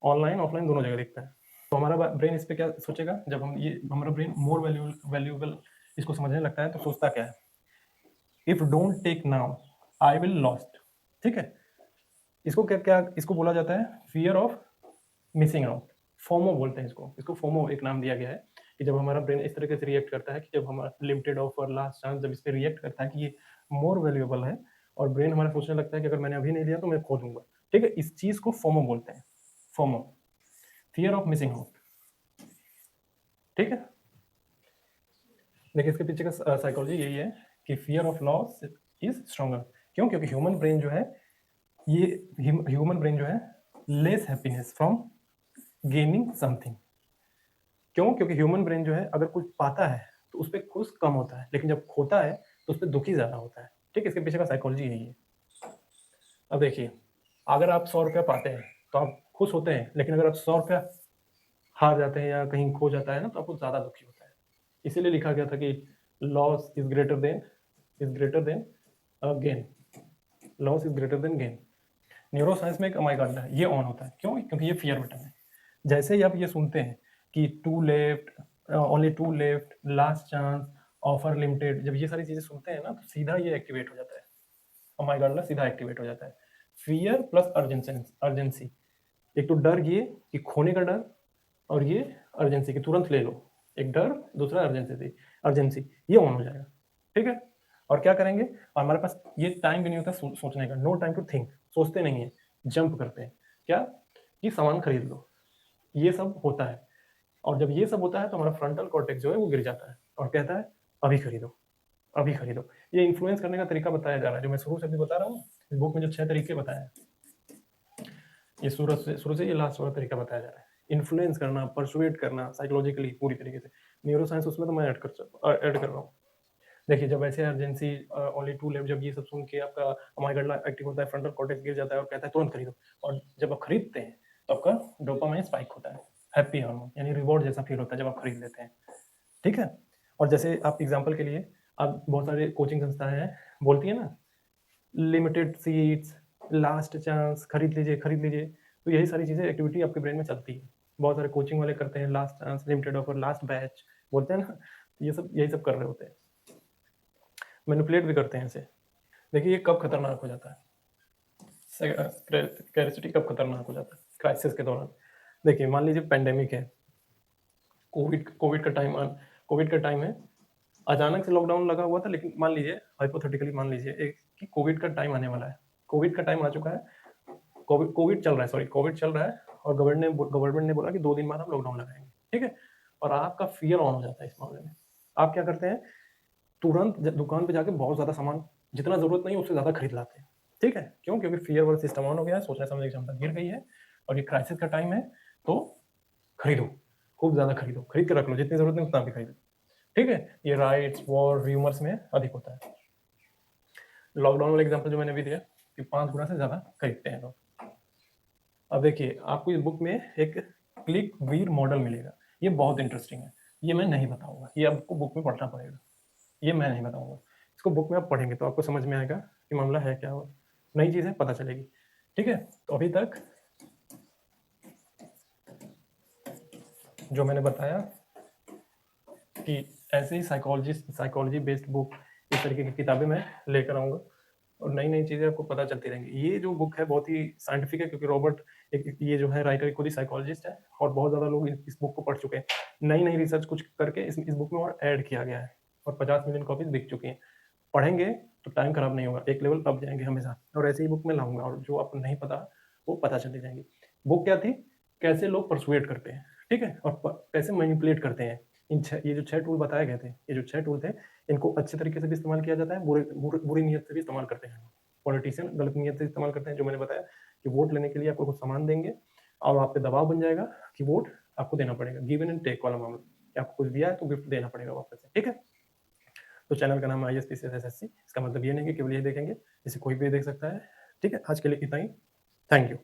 ऑनलाइन ऑफलाइन दोनों जगह दिखता है। तो हमारा ब्रेन इस पर क्या सोचेगा, जब हम ये, हमारा ब्रेन मोर वैल्यूएबल इसको समझने लगता है, तो सोचता क्या है, if don't take now I will lost, ठीक है। इसको क्या क्या इसको बोला जाता है, fear of missing out, FOMO बोलते हैं इसको, इसको फोमो एक नाम दिया गया है, कि जब हमारा ब्रेन इस तरीके से रिएक्ट करता है, कि जब हमारा लिमिटेड ऑफर, लास्ट चांस, जब इस पर रिएक्ट करता है कि ये मोर वैल्यूएबल है, और ब्रेन हमारा सोचने लगता है कि अगर मैंने अभी नहीं लिया तो मैं खो दूंगा, ठीक है, इस चीज को फोमो बोलते हैं, FOMO, fear of missing out, ठीक है। देखिए, इसके पीछे का साइकोलॉजी यही है कि fear of loss is stronger. क्यों? क्योंकि ह्यूमन ब्रेन जो है, ये ह्यूमन ब्रेन जो है, less happiness from gaining something. क्यों? क्योंकि ह्यूमन ब्रेन जो है अगर कुछ पाता है तो उस पर खुश कम होता है, लेकिन जब खोता है तो उस पर दुखी ज़्यादा होता है, ठीक है। इसके पीछे का साइकोलॉजी यही है। अब देखिए, अगर आप 100 रुपया पाते हैं तो आप खुश होते हैं, लेकिन अगर आप 100 रुपया हार जाते हैं या कहीं खो जाता है ना, तो आपको ज़्यादा दुखी होता है। इसीलिए लिखा गया था कि loss is greater than gain, loss is greater than gain. Neuro science में एक अमाइगडाला है, ये ऑन होता है। क्यों? क्योंकि ये फियर बटन है। जैसे ही आप ये सुनते हैं कि 2 left, only 2 left, last chance, offer limited, जब ये सारी चीजें सुनते हैं ना, तो सीधा ये एक्टिवेट हो जाता है, अमाइगडाला सीधा एक्टिवेट हो जाता है। फियर प्लस अर्जेंसी, एक तो डर ये कि खोने का डर, और ये अर्जेंसी कि तुरंत ले लो, एक डर, दूसरा अर्जेंसी, ये ऑन हो जाएगा, ठीक है। और क्या करेंगे, और हमारे पास ये टाइम भी नहीं होता सोचने का, नो टाइम टू थिंक, सोचते नहीं है, जंप करते हैं, क्या, कि सामान खरीद लो, ये सब होता है। और जब ये सब होता है तो हमारा फ्रंटल कॉर्टेक्स जो है वो गिर जाता है और कहता है अभी खरीदो, अभी खरीदो। ये इन्फ्लुएंस करने का तरीका बताया जा रहा है, जो मैं शुरू से भी बता रहा हूँ, इस बुक में जो 6 तरीके बताए हैं। ये शुरू से ये लास्ट वाला तरीका बताया जा रहा है। इन्फ्लुएंस करना, परसुएट करना साइकोलॉजिकली पूरी तरीके से। न्यूरोसाइंस उसमें तो मैं ऐड कर रहा हूँ। देखिए, जब ऐसे अर्जेंसी ओनली टू लेफ्ट, जब ये सब सुन के आपका अमाइगडाला एक्टिव होता है, फ्रंटल कॉर्टेक्स गिर जाता है और कहता है तुरंत खरीदो, और जब आप खरीदते हैं तो आपका डोपामाइन स्पाइक होता है, हैप्पी हार्मोन, यानी रिवॉर्ड जैसा फील होता है जब आप खरीद लेते हैं। ठीक है? और जैसे आप एग्जांपल के लिए, आप बहुत सारे कोचिंग संस्थाएं हैं, बोलती है ना लिमिटेड सीट्स, लास्ट चांस, खरीद लीजिए। तो यही सारी चीज़ें एक्टिविटी आपके ब्रेन में चलती है। बहुत सारे कोचिंग वाले करते हैं, last chance, limited offer, last batch, बोलते हैं ना, ये सब यही सब कर रहे होते हैं, मैनिपुलेट भी करते हैं इसे। देखिए ये कब खतरनाक हो जाता है, स्कैरिसिटी कब खतरनाक हो जाता है, क्राइसिस के दौरान। देखिए मान लीजिए पेंडेमिक है, कोविड का टाइम है, अचानक से लॉकडाउन लगा हुआ था, लेकिन मान लीजिए हाइपोथेटिकली मान लीजिए एक कि कोविड का टाइम आने वाला है, कोविड का टाइम आ चुका है, कोविड चल रहा है, कोविड चल रहा है, और गवर्नमेंट ने बोला कि 2 दिन बाद हम लॉकडाउन लगाएंगे। ठीक है? और आपका फियर ऑन हो जाता है इस मामले में। आप क्या करते हैं, तुरंत दुकान पे जाके बहुत ज़्यादा सामान, जितना ज़रूरत नहीं उससे ज़्यादा खरीद लाते हैं। ठीक है? क्यों? क्योंकि फियर वाला सिस्टम ऑन हो गया है, सोचने समझने की क्षमता गिर गई है, और ये क्राइसिस का टाइम है, तो खरीदो, खूब ज़्यादा खरीदो, खरीद के रख लो, जितनी ज़रूरत नहीं उतना भी खरीदो। ठीक है? ये राइट्स, वॉर, र्यूमर्स में अधिक होता है। लॉकडाउन वाला एग्जाम्पल जो मैंने भी दिया कि 5 गुना से ज़्यादा खरीदते हैं लोग। अब देखिए आपको इस बुक में एक क्लिक वीर मॉडल मिलेगा, ये बहुत इंटरेस्टिंग है, ये मैं नहीं बताऊंगा, ये आपको बुक में पढ़ना पड़ेगा, ये मैं नहीं बताऊंगा। इसको बुक में आप पढ़ेंगे तो आपको समझ में आएगा कि मामला है क्या, हो नई चीज़ है, पता चलेगी। ठीक है? तो अभी तक जो मैंने बताया कि ऐसे ही साइकोलॉजी बेस्ड बुक, इस तरीके की किताबें मैं लेकर आऊँगा, और नई नई चीज़ें आपको पता चलती रहेंगी। ये जो बुक है बहुत ही साइंटिफिक है, क्योंकि रॉबर्ट ये जो है राइटर खुद ही साइकोलॉजिस्ट है, और बहुत ज़्यादा लोग इस बुक को पढ़ चुके हैं। नई नई रिसर्च कुछ करके इस बुक में और ऐड किया गया है, और 50 मिलियन कॉपीज बिक चुकी हैं। पढ़ेंगे तो टाइम खराब नहीं होगा, एक लेवल अप जाएंगे हमेशा, और ऐसे ही बुक में लाऊंगा, और जो आपको नहीं पता वो पता चली जाएंगी। बुक क्या थी, कैसे लोग परसुएट करते हैं, ठीक है, और कैसे मैनिपुलेट करते हैं। ये जो 6 टूल बताए गए थे, ये जो 6 टूल थे, इनको अच्छे तरीके से भी इस्तेमाल किया जाता है, बुरी नीयत से भी इस्तेमाल करते हैं। पॉलिटिशियन गलत नीयत से इस्तेमाल करते हैं, जो मैंने बताया कि वोट लेने के लिए आपको कुछ सामान देंगे, और आप पे दबाव बन जाएगा कि वोट आपको देना पड़ेगा, गिव एंड टेक वाला मामला, कि आपको कुछ दिया है तो गिफ्ट देना पड़ेगा वापस से। ठीक है? तो चैनल का नाम है ISPCSSSC। इसका मतलब ये नहीं कि केवल ये देखेंगे, इसे कोई भी देख सकता है। ठीक है? आज के लिए इतना ही। Thank you.